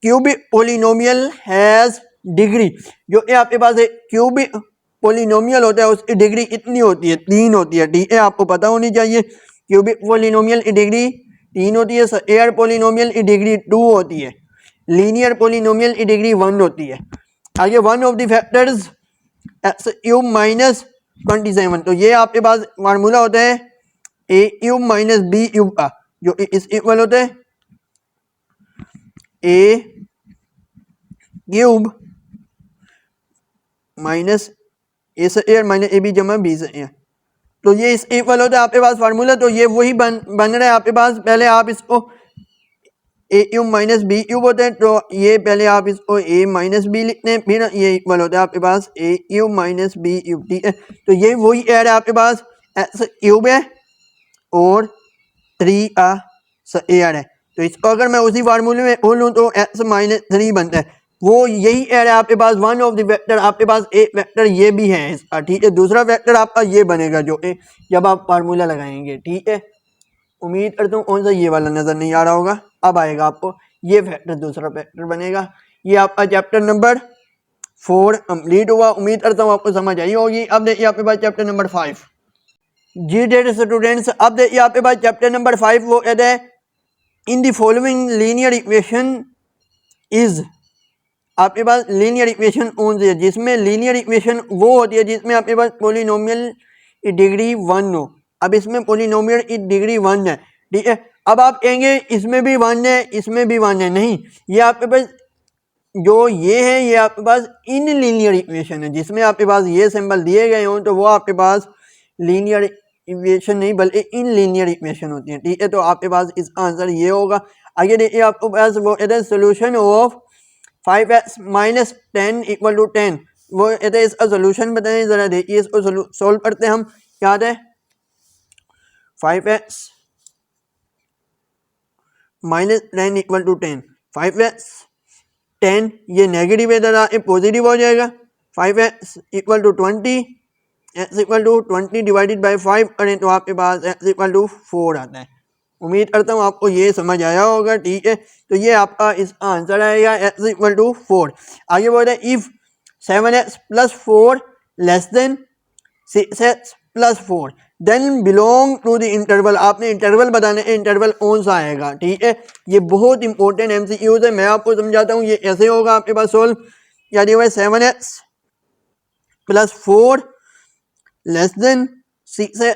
cubic polynomial has degree, जो ये आपके पास एक क्यूबिक पोलिनोमियल होता है उसकी डिग्री कितनी होती है, 3 होती है, ठीक है, आपको पता होनी चाहिए। क्यूबिक पोलिनोमियल की डिग्री 3 होती है, स्क्वायर पोलिनोमियल की डिग्री 2 होती है, लीनियर पोलिनोमियल की डिग्री 1 होती है। आगे one of the factors x cube minus 27, तो ये आपके पास फार्मूला होता है a cube minus b cube का, जो इस इक्वल होता है a cube minus a square minus a b जमा बी स्क्वायर। तो ये इस इक्वल होता है आपके पास फार्मूला। तो ये वही बन रहा है आपके पास। पहले आप इसको ए क्यूब माइनस बी क्यूब होते हैं, तो ये पहले आप इसको ए माइनस बी लिखते हैं, फिर ये इक्वल होता है आपके पास ए क्यूब माइनस बी क्यूब, ठीक है। तो ये वही एड है आपके पास, एक्स क्यूब है और 3 का स्क्वायर है। तो इसको अगर मैं उसी फार्मूले में बोलूँ तो एक्स माइनस 3 बनता है, वो यही एड है आपके पास। वन ऑफ द वेक्टर आपके पास एक वेक्टर ये भी है इसका, ठीक है। दूसरा वेक्टर आपका ये बनेगा जो जब आप फार्मूला लगाएंगे, ठीक है। उम्मीद करता हूँ कौन सा ये वाला नजर नहीं आ रहा होगा, अब आएगा आपको ये फैक्टर, दूसरा फैक्टर बनेगा। ये आपका चैप्टर नंबर 4 कंप्लीट हुआ। उम्मीद करता हूँ आपको समझ आई होगी। अब देखिए आपके पास चैप्टर नंबर 5। जी डेट स्टूडेंट्स, अब देखिए आपके पास चैप्टर नंबर 5 वो कहता है in the following linear equation is, आपके पास लीनियर इक्वेशन कौन सी है, जिसमें लीनियर इक्वेशन वो होती है जिसमें आपके पास पोलिनोमियल की डिग्री 1 हो। अब इसमें पोलिनोमियल की डिग्री 1 है, ठीक है। अब आप कहेंगे इसमें भी 1 है इसमें भी 1 है, नहीं, ये आपके पास जो ये है ये आपके पास इन लीनियर इक्वेशन है, जिसमें आपके पास ये सिंबल दिए गए हों तो वो आपके पास लीनियर इक्वेशन नहीं बल्कि इन लीनियर इक्वेशन होती है, ठीक है। तो आपके पास इसका आंसर ये होगा। आगे देखिए आपको पास वो solution of 5x minus 10 equal to 10, वो इसका सोल्यूशन बताएं जरा। देखिए इसको सोल्व करते हैं हम। क्या है 5x minus 10 equal to 10, 5x 10 ये नेगेटिव है, जरा ये पॉजिटिव हो जाएगा। 5x equal to 20, x equal to 20 divided by 5 करें तो आपके पास x इक्वल टू 4 आता है। उम्मीद करता हूँ आपको ये समझ आया होगा, ठीक है। तो ये आपका इसका आंसर आएगा x इक्वल टू 4। आगे बोलते हैं if 7x plus 4 less than 6x plus 4 then belong to the interval. आपने इंटरवल बताना है, इंटरवल कौन सा आएगा, ठीक है। ये बहुत इंपॉर्टेंट MCQs है, मैं आपको समझाता हूँ। ये ऐसे होगा आपके पास सोल्व, यानी वह 7x plus 4 less than 6x,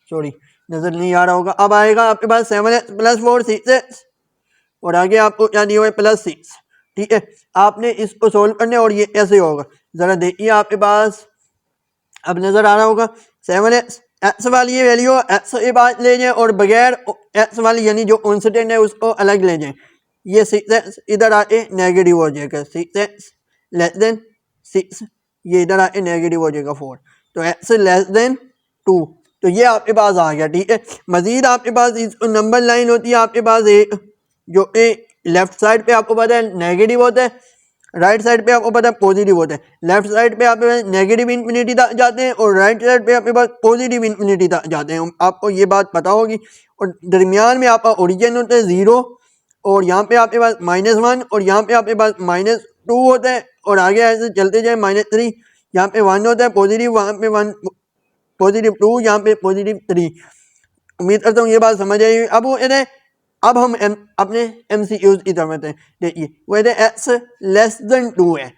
sorry नजर नहीं आ रहा होगा, अब आएगा आपके पास 7x प्लस 4 6x और आगे आपको क्या दिया हुआ है प्लस 6, ठीक है। आपने इसको सोल्व करना है और ये ऐसे होगा। जरा देखिए आपके पास अब नजर आ रहा होगा 7x एक्स वाली ये वैल्यू एक्स के बाद ले जाएं और बगैर एक्स वाली यानी जो कॉन्स्टेंट है उसको अलग ले जाएं। ये 6x इधर आके नेगेटिव हो जाएगा, 6x लेस देन 6, ये इधर आके नेगेटिव हो जाएगा 4, तो x लेस देन 2, तो ये आपके पास आ गया। ठीक है, मजीद आपके पास इस नंबर लाइन होती है आपके पास एक, जो लेफ्ट साइड पे आपको पता है नेगेटिव होता है, राइट साइड पे आपको पता है पॉजिटिव होता है। लेफ्ट साइड पे आपके पास नेगेटिव इन्फिनिटी तक जाते हैं और राइट साइड पे आपके पास पॉजिटिव इन्फिनिटी तक जाते हैं, आपको ये बात पता होगी। और दरमियान में आपका ओरिजिन होता है 0, और यहाँ पे आपके पास -1 और यहाँ पे आपके पास -2 होता है, और आगे ऐसे चलते जाए -3, यहाँ पे 1 होता है पॉजिटिव, वहाँ पे 1 पॉजिटिव 2, यहाँ पे पॉजिटिव 3। उम्मीद करता हूँ ये बात समझ आई। अब हम अपने MCQs की तरफ हैं। देखिए वो एक्स लेस देन 2 है,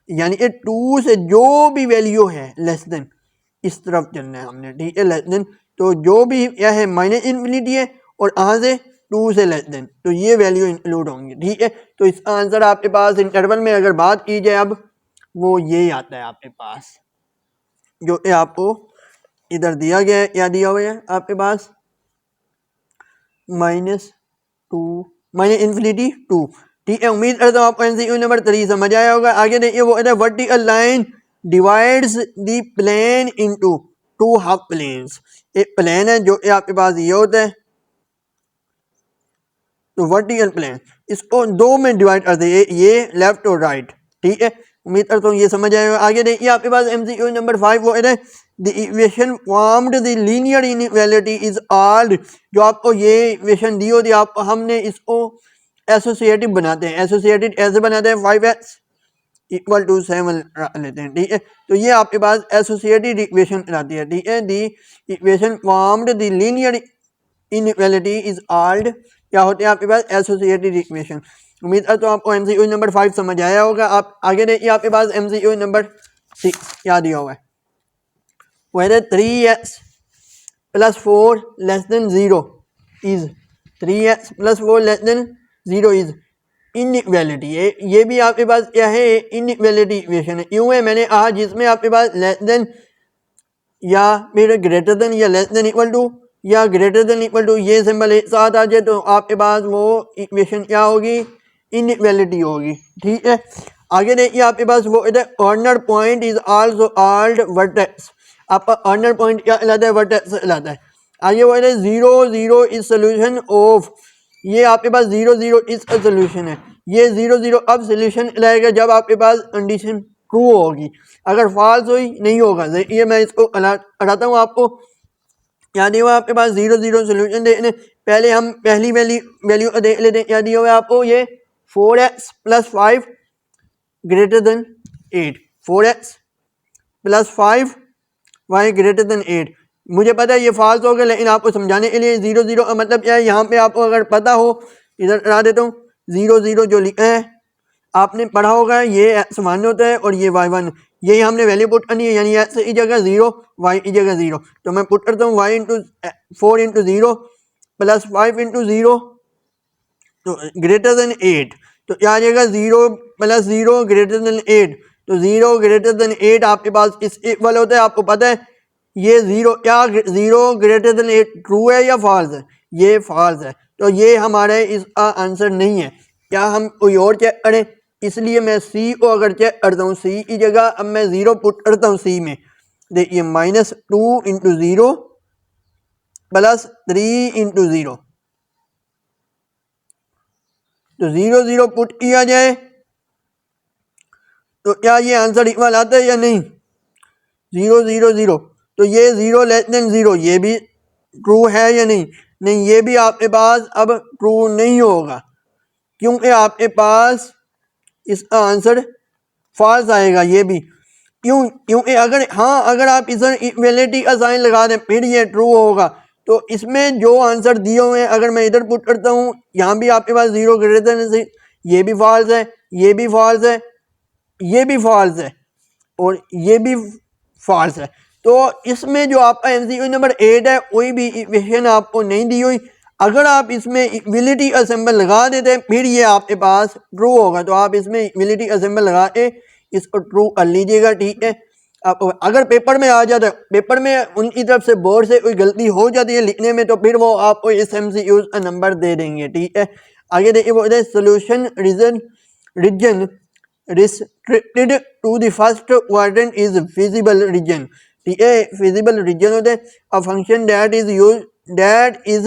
यानी कि 2 से जो भी वैल्यू है लेस देन, इस तरफ चलना है हमने। ठीक है, लेस देन, तो जो भी यह है -इन्फिनिटी है और यहाँ से 2 से लेस देन, तो ये वैल्यू इंक्लूड होंगी। ठीक है, तो इसका आंसर आपके पास इंटरवल में अगर बात की जाए अब वो ये आता है आपके पास, जो आपको इधर दिया गया है, क्या दिया हुआ है आपके पास -2 ठीक है, उम्मीद करता हूँ आपको MCQ नंबर 3 समझ आया होगा। आगे देखिए वो vertical line divides the plane into 2 half planes. एक प्लेन है जो आपके पास ये होता है, तो वर्टिकल प्लेन इसको 2 में डिवाइड कर दे, ये लेफ्ट और राइट। ठीक है, उम्मीद करता हूँ ये समझ आएगा। आगे देखिए आपके पास MCQ नंबर 5 वो है the equation formed the linear inequality is old. जो आपको ये इक्वेशन दी होती है, आपको हमने इसको एसोसिएटिव बनाते हैं। एसोसिएटिव ऐसे बनाते हैं 5x = 7 लेते हैं। ठीक है, तो ये आपके पास एसोसिएटिव इक्वेशन आती है। ठीक है, the equation formed the linear inequality is old, क्या होते हैं आपके पास एसोसिएटिव इक्वेशन। उम्मीद है तो आपको MCQ नंबर 5 समझ आया होगा। आप आगे देखिए आपके पास MCQ नंबर 6 क्या दिया हुआ है, वो है 3x + 4 < 0 is 3x + 4 < 0 is inequality. ये भी आपके पास क्या है, इनइक्वालिटी इक्वेशन है। यूँ है मैंने कहा जिसमें आपके पास लेस देन या फिर ग्रेटर देन या लेस देन इक्वल टू या ग्रेटर देन इक्वल टू ये सिंबल एक साथ आ जाए तो आपके पास वो इक्वेशन क्या होगी, इनइक्वालिटी होगी। ठीक है, आगे देखिए आपके पास वो इधर corner point is also called vertex. आपका कॉर्नर पॉइंट क्या कहलाता है, वर्टेक्स कहलाता है। आगे वो इधर 0 0 इज सोल्यूशन ऑफ, ये आपके पास 0 0 इज अ सोल्यूशन है। ये 0 0 अब सोल्यूशन कहलाएगा जब आपके पास कंडीशन ट्रू होगी, अगर फॉल्स हुई नहीं होगा। ये मैं इसको हटाता हूँ आपको, याद हुआ आपके पास 0 0 सोल्यूशन देखने। पहले हम पहली वैल्यू देख लेते हैं, क्या दिया हुआ है आपको, ये 4x + 5 > 8, 4x + 5 y > 8। मुझे पता है ये फॉल्स हो गया, लेकिन आपको समझाने के लिए 0 0 का मतलब क्या है, यहाँ पे आपको अगर पता हो, इधर करा देता हूँ, 0 0 जो लिखा है आपने पढ़ा होगा, ये x1 होता है और ये y1, यही हमने वैल्यू पुट करनी है, यानी x की जगह 0 y की जगह 0। तो मैं पुट करता हूँ y × 4 × 0 + 5 × 0 तो > 8, तो क्या आ जाएगा 0 + 0 > 8, तो 0 > 8 आपके पास इस इक्वल होता है। आपको पता है ये 0 क्या 0 > 8 ट्रू है या फॉल्स है, ये फॉल्स है, तो ये हमारे इसका आंसर नहीं है। क्या हम कोई और चेक करें, इसलिए मैं सी को अगर चेक करता हूँ, सी की जगह अब मैं 0 पुट करता हूँ सी में। देखिए -2 × 0 + 3 × 0, तो 0 0 पुट किया जाए तो क्या ये आंसर इक्वल आता है या नहीं, 0 0 0, तो ये 0 < 0 ये भी ट्रू है या नहीं, नहीं ये भी आपके पास अब ट्रू नहीं होगा, क्योंकि आपके पास इसका आंसर फॉल्स आएगा। ये भी क्योंकि अगर आप इधर इक्वलिटी का साइन लगा दें फिर ये ट्रू होगा। तो इसमें जो आंसर दिए हुए हैं अगर मैं इधर पुट करता हूँ, यहाँ भी आपके पास 0 > ये भी फॉल्स है, ये भी फॉल्स है, ये भी फॉल्स है और ये भी फॉल्स है। तो इसमें जो आपका MCQ नंबर 8 है कोई भी इक्वेशन आपको नहीं दी हुई। अगर आप इसमें इक्वलिटी का सिंबल लगा देते हैं फिर ये आपके पास ट्रू होगा, तो आप इसमें इक्वलिटी का सिंबल लगा के इसको ट्रू कर लीजिएगा। ठीक है, आप अगर पेपर में आ जाता है, पेपर में उनकी तरफ से बोर्ड से कोई गलती हो जाती है लिखने में, तो फिर वो आपको इस MCQs का नंबर दे देंगे, ठीक है। आगे देखिए वो solution region restricted to the first quadrant is feasible region, ठीक है। फिजिबल रीजन होते हैं a function that is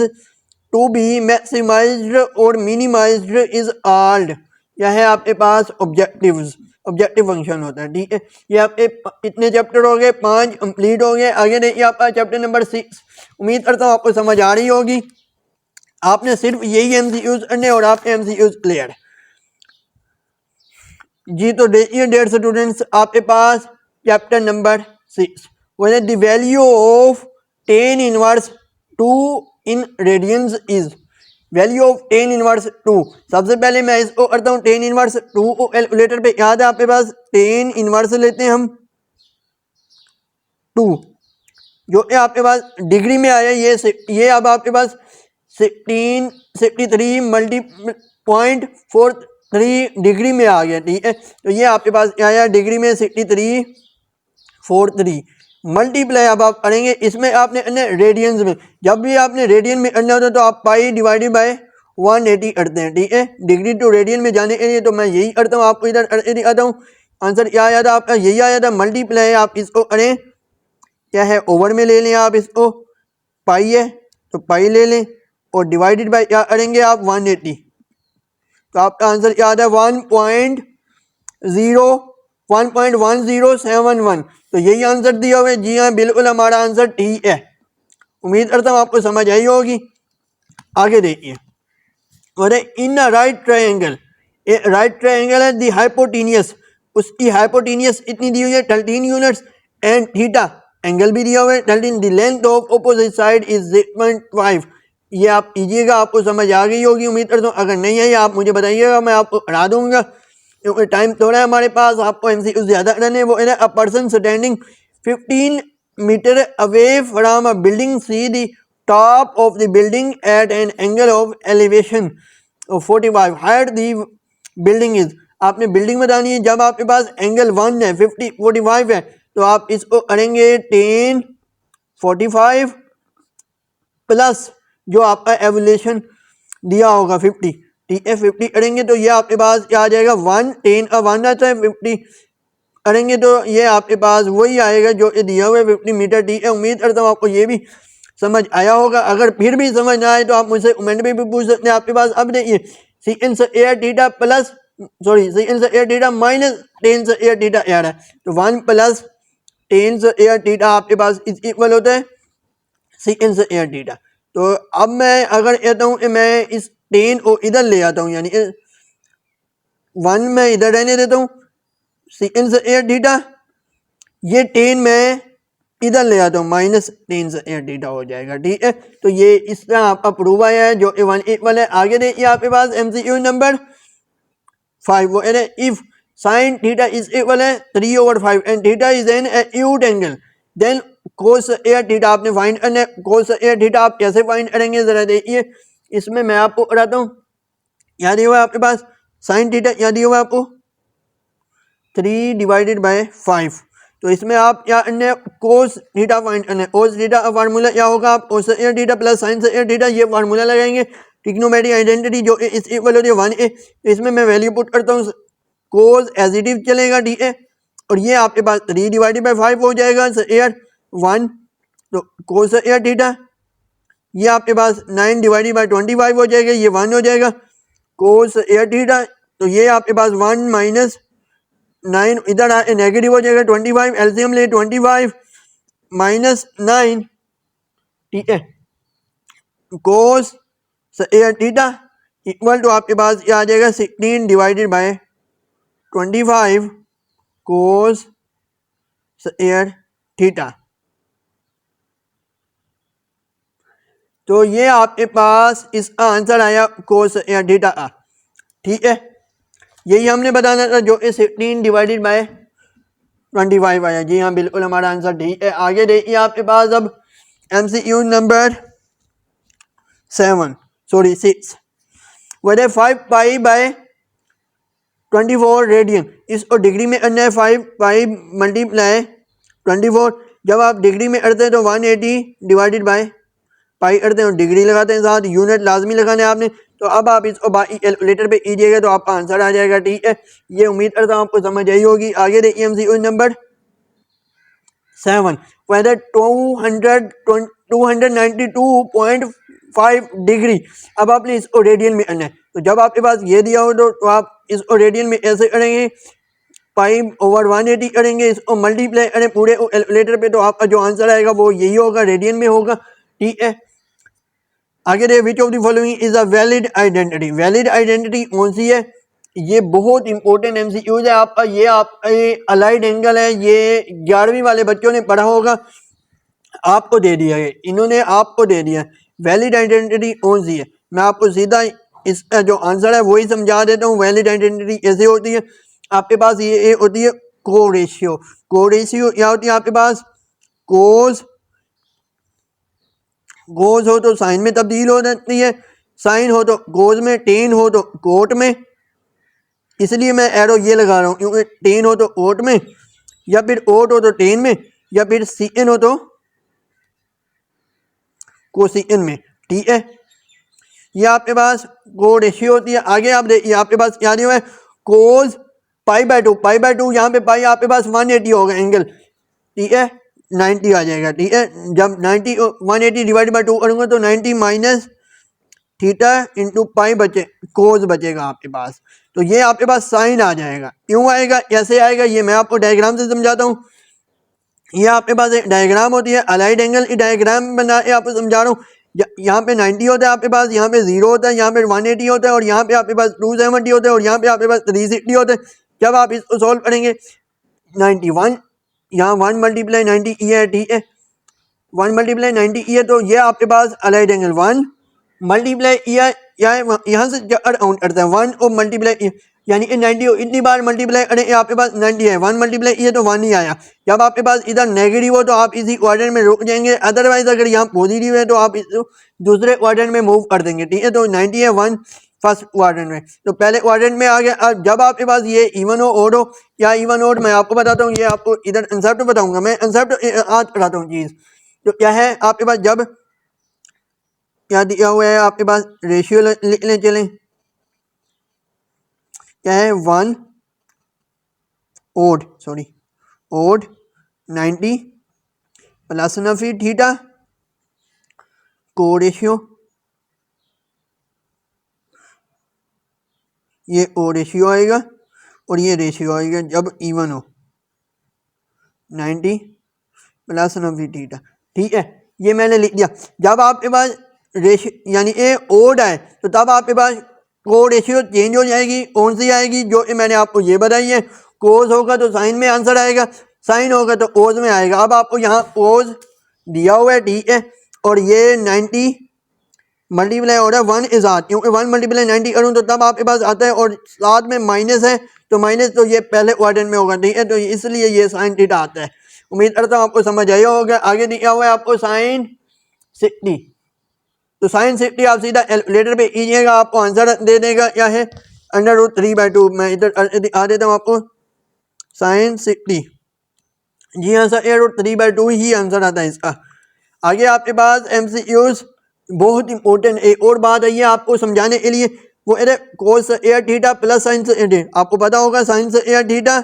to be maximised और मिनिमाइज्ड इज कॉल्ड, यह है आपके पास ऑब्जेक्टिव फंक्शन होता है, ठीक है। ये आपके इतने चैप्टर हो गए, 5 कंप्लीट हो गए। आगे देखिए आपका चैप्टर नंबर 6, उम्मीद करता हूँ आपको समझ आ रही होगी। आपने सिर्फ यही MCQs करने और आपके MCQs क्लियर जी। तो देखिए डेयर स्टूडेंट्स, आपके पास चैप्टर नंबर 6 वो the value of tan inverse 2 in radiance is, value of tan inverse 2। सबसे पहले मैं इसको करता हूँ tan इनवर्स 2 को कैलकुलेटर पे, याद है आपके पास tan इनवर्स लेते हैं हम 2, जो कि आपके पास डिग्री में आया, ये अब आपके पास 63 .43 डिग्री में आ गया, ठीक है। तो ये आपके पास क्या आया डिग्री में 63.43 मल्टीप्लाई अब आप करेंगे इसमें आपने रेडियंस में, जब भी आपने रेडियन में करना होता है तो आप पाई डिवाइडेड बाय 180 करते हैं, ठीक है। डिग्री टू रेडियन में जाने के लिए तो मैं यही करता हूँ, आपको इधर करके दिखाता हूँ। आंसर क्या आया था आपका, यही आया था। मल्टीप्लाई आप इसको करें, क्या है ओवर में ले लें आप इसको, पाई है तो पाई ले लें, और डिवाइडेड बाय क्या करेंगे आप 180, तो आपका आंसर क्या आता है 1.1071। तो यही आंसर दिया हुआ है। जी हाँ बिल्कुल हमारा आंसर ठीक है। उम्मीद करता हूँ आपको समझ आई होगी। आगे देखिए, और in right triangle, right triangle है दी हाइपोटेनियस, उसकी हाइपोटेनियस इतनी दी हुई है 13 यूनिट्स एंड थीटा एंगल भी दिया हुआ है 13, the length of opposite side is 0.5। ये आप कीजिएगा, आपको समझ आ गई होगी उम्मीद करता हूँ। अगर नहीं आई आप मुझे बताइएगा, मैं आपको हरा दूंगा क्योंकि टाइम थोड़ा है हमारे पास। आपको MCQ ज़्यादा करने, वो है a person standing 15 metre away from a building see the top of the building at an angle of elevation 45 height the building is. आपने बिल्डिंग बतानी है, जब आपके पास एंगल 1 है 45 है तो आप इसको करेंगे 10 45 प्लस जो आपका एवोल्यूशन दिया होगा 50, ठीक है। 50 करेंगे तो ये आपके पास क्या आ जाएगा 1, 10 का 1 आता है, 50 करेंगे तो ये आपके पास वही आएगा जो ये दिया हुआ है 50 मीटर, ठीक है। उम्मीद करता हूँ आपको ये भी समझ आया होगा। अगर फिर भी समझ ना आए तो आप मुझसे कमेंट में भी पूछ सकते हैं। आपके पास अब देखिए सेकंड से एयर थीटा प्लस सेकंड से एयर थीटा माइनस 10 से एयर थीटा एयर है, तो 1 प्लस 10 से एयर थीटा आपके पास इज इक्वल होता है सेकंड से एयर थीटा। तो अब मैं अगर कहता हूँ कि मैं इस 10 को इधर ले आता हूँ, यानी 1 मैं इधर रहने देता हूँ सेकंड से एयर थीटा, ये 10 मैं इधर ले आता हूँ माइनस 10 से एयर थीटा हो जाएगा, ठीक है। तो ये इस तरह आपका प्रूव आया है जो 1 इक्वल है। आगे देखिए आपके पास MCQ नंबर 5, वो है if sine theta is equal है 3/5 and theta is an acute angle then cos एयर थीटा आपने फाइंड करना है। कोस एयर थीटा आप कैसे फाइंड करेंगे जरा देखिए, इसमें मैं आपको कराता हूँ। यहाँ दिया हुआ है आपके पास साइन थीटा, यहाँ दिया हुआ है आपको 3/5, तो इसमें आप क्या करना है कोस थीटा फाइंड करना है। कोस थीटा का फार्मूला क्या होगा, आप कोस एयर theta plus sine square theta ये फार्मूला लगाएंगे, ट्रिग्नोमेट्रिक आइडेंटिटी जो इस इक्वल होती है 1a। इसमें मैं वैल्यू पुट करता हूँ, कोस एजिटिव चलेगा, ठीक है। और ये आपके पास 3/5 हो जाएगा एयर 1, तो कोस एयर थीटा ये आपके पास 9/25 हो जाएगा, ये 1 हो जाएगा। कोस एयर थीटा तो ये आपके पास 1 माइनस 9 इधर नेगेटिव हो जाएगा 25, एलसीएम ले 25 माइनस 9, ठीक है। कोस एयर थीटा इक्वल टू आपके पास क्या आ जाएगा 16/25 कोस एयर थीटा। तो ये आपके पास इसका आंसर आया कोस एयर थीटा का, ठीक है। यही हमने बताना था जो 16/25 आया। जी हाँ बिल्कुल हमारा आंसर ठीक है। आगे देखिए आपके पास अब MCQ नंबर 6 वह 5π/24 रेडियन, इसको डिग्री में करना है 5 पाई मल्टीप्लाई 24। जब आप डिग्री में अड़ते हैं तो 180 डिवाइडेड बाय पाई अड़ते हैं और डिग्री लगाते हैं साथ, यूनिट लाजमी लगाना है आपने। तो अब आप इसको बाकी कैलकुलेटर पे कीजिएगा तो आपका आंसर आ जाएगा, ठीक है। ये उम्मीद करता हूँ आपको समझ आई होगी। आगे देखिए MCQ नंबर 7, वेदर 292.5 डिग्री। अब आपने इसको रेडियन में करना है, तो जब आपके पास ये दिया हो तो आप इसको रेडियन में ऐसे करेंगे, 5/180 करेंगे, इसको मल्टीप्लाई करें पूरे कैलकुलेटर पे, तो आपका जो आंसर आएगा वो यही होगा, रेडियन में होगा, ठीक है। आगे the which of the following is a valid identity. Valid identity कौन सी है? ये बहुत इंपॉर्टेंट MCQs है आपका। ये आपका अलाइड एंगल है, ये 11वीं वाले बच्चों ने पढ़ा होगा, आपको दे दिया है, इन्होंने आपको दे दिया। वैलिड आइडेंटिटी कौन सी है? मैं आपको सीधा इसका जो आंसर है वही समझा देता हूँ। वैलिड आइडेंटिटी कैसे होती है? आपके पास ये होती है को रेशियो। को रेशियो क्या होती है आपके पास? कोस गोज हो तो साइन में तब्दील हो जाती है, साइन हो तो गोज में, टेन हो तो कोट में। इसलिए मैं एरो ये लगा रहा हूँ क्योंकि टेन हो तो कोट में, या फिर ओट हो तो टेन में, या फिर सीएन हो तो कोसिएन में, ठीक है। ये आपके पास को रेशियो होती है। आगे आप देखिए आपके पास क्या दिया हुआ है? कोस पाई/2। पाई/2 यहाँ पे पाई आपके पास 180 होगा एंगल, ठीक है, 90 आ जाएगा, ठीक है। जब 90 180 डिवाइड बाई 2 करूँगा तो 90 माइनस थीटा इंटू पाई बचे, कोस बचेगा आपके पास। तो ये आपके पास साइन आ जाएगा। क्यों आएगा, कैसे आएगा, ये मैं आपको डायग्राम से समझाता हूँ। ये आपके पास एक डायग्राम होती है, अलाइड एंगल की डायग्राम बना के आपको समझा रहा हूँ। यहाँ पे 90 होता है आपके पास, यहाँ पे 0 होता है, यहाँ पे 180 होता है, और यहाँ पे आपके पास 270 होता है, और यहाँ पे आपके पास 360 होता है। जब आप इसको सॉल्व करेंगे 91, यहाँ 1 × 90 ये है, ठीक है, 1 × 90 ये, तो ये आपके पास अलाइड एंगल 1 मल्टीप्लाई यहाँ से काउंट करता है 1 और मल्टीप्लाई, यानी कि 90 इतनी बार मल्टीप्लाई करें आपके पास 90 है, 1 मल्टीप्लाई ये तो 1 ही आया। जब आपके पास इधर नेगेटिव हो तो आप इसी क्वाड्रेंट में रुक जाएंगे, अदरवाइज अगर यहाँ पॉजिटिव है तो आप इसको दूसरे क्वाड्रेंट में मूव कर देंगे, ठीक है। तो 90 है 1 फर्स्ट क्वाड्रेंट में, तो पहले क्वाड्रेंट में आ गया। जब आपके पास ये इवन हो ओड हो, या इवन ओड मैं आपको बताता हूँ, ये आपको इधर कंसेप्ट बताऊंगा मैं, कंसेप्ट आज पढ़ाता हूँ चीज़। तो क्या है आपके पास, जब क्या दिया हुआ है आपके पास, रेशियो लिख लें, चलें, क्या है 1 ओड 90 प्लस नफी थीटा को रेशियो, ये ओ रेशियो आएगा और ये रेशियो आएगा जब इवन हो, 90 प्लस नफी थीटा, ठीक है। ये मैंने लिख दिया। जब आपके पास रेशियो यानी ए ओड है तो तब आपके पास को रेशियो चेंज हो जाएगी। कौन सी आएगी? जो मैंने आपको ये बताई है। कोस होगा तो साइन में आंसर आएगा, साइन होगा तो कोस में आएगा। अब आपको यहाँ कोस दिया हुआ है, ठीक है, और ये 90 मल्टीप्लाई हो रहा है 1 इज आत, क्योंकि 1 × 90 करूँ तो तब आपके पास आता है, और साथ में माइनस है तो माइनस तो ये पहले क्वाड्रेंट में होगा, ठीक है, तो इसलिए ये साइन थीटा आता है। उम्मीद करता हूँ आपको समझ आया होगा। आगे दिया हुआ है आपको साइन 60, तो साइन 60 आप सीधा कैलकुलेटर पे कीजिएगा, आपको आंसर दे देगा क्या है, √3/2। मैं इधर दिखा देता हूँ आपको, साइन 60, जी हाँ सर, √3/2 ही आंसर आता है इसका। आगे आपके पास MCQs बहुत इंपॉर्टेंट एक और बात है आपको समझाने के लिए, वो है कोस एयर theta plus sine square. आपको पता होगा sine square theta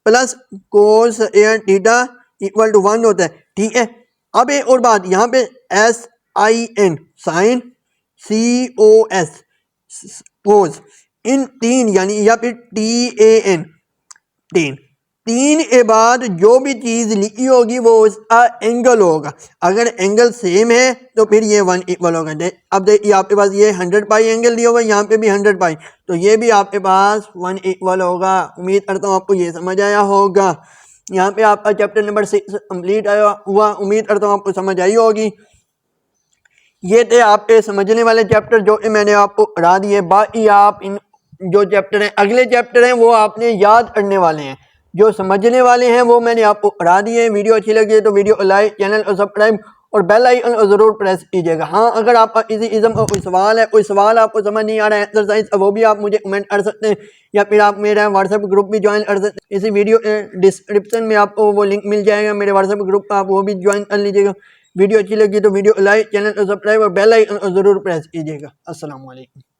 plus cos एयर थीटा इक्वल टू 1 होता है, ठीक है। अब एक और बात, यहाँ पे SIN साइन, COS कोस, इन तीन यानी, या फिर TAN तीन के बाद जो भी चीज लिखी होगी वो उसका एंगल होगा। अगर एंगल सेम है तो फिर ये 1 इक्वल होगा। अब देखिए आपके पास ये 100 पाई एंगल दिया हुआ है, यहाँ पे भी 100 पाई, तो ये भी आपके पास 1 इक्वल होगा। उम्मीद करता हूँ आपको ये समझ आया होगा। यहाँ पे आपका चैप्टर नंबर 6 कंप्लीट आया हुआ। उम्मीद करता हूँ आपको समझ आई होगी। ये थे आपके समझने वाले चैप्टर जो मैंने आपको पढ़ा दिए। बाकी आप इन जो चैप्टर हैं, अगले चैप्टर हैं, वो आपने याद करने वाले हैं। जो समझने वाले हैं वो मैंने आपको पढ़ा दिए। वीडियो अच्छी लगी तो वीडियो को लाइक, चैनल को सब्सक्राइब और बेल आइकन ज़रूर प्रेस कीजिएगा। हाँ, अगर आपका इसी इज़म का कोई सवाल आपको समझ नहीं आ रहा है एक्सरसाइज, वो भी आप मुझे कमेंट कर सकते हैं, या फिर आप मेरा व्हाट्सएप ग्रुप भी ज्वाइन कर सकते हैं। इसी वीडियो डिस्क्रिप्शन में आपको वो लिंक मिल जाएगा मेरे व्हाट्सएप ग्रुप का, आप वो भी ज्वाइन कर लीजिएगा। वीडियो अच्छी लगी तो वीडियो लाइक, चैनल को सब्सक्राइब और बेल आइकन ज़रूर प्रेस कीजिएगा। अस्सलाम वालेकुम।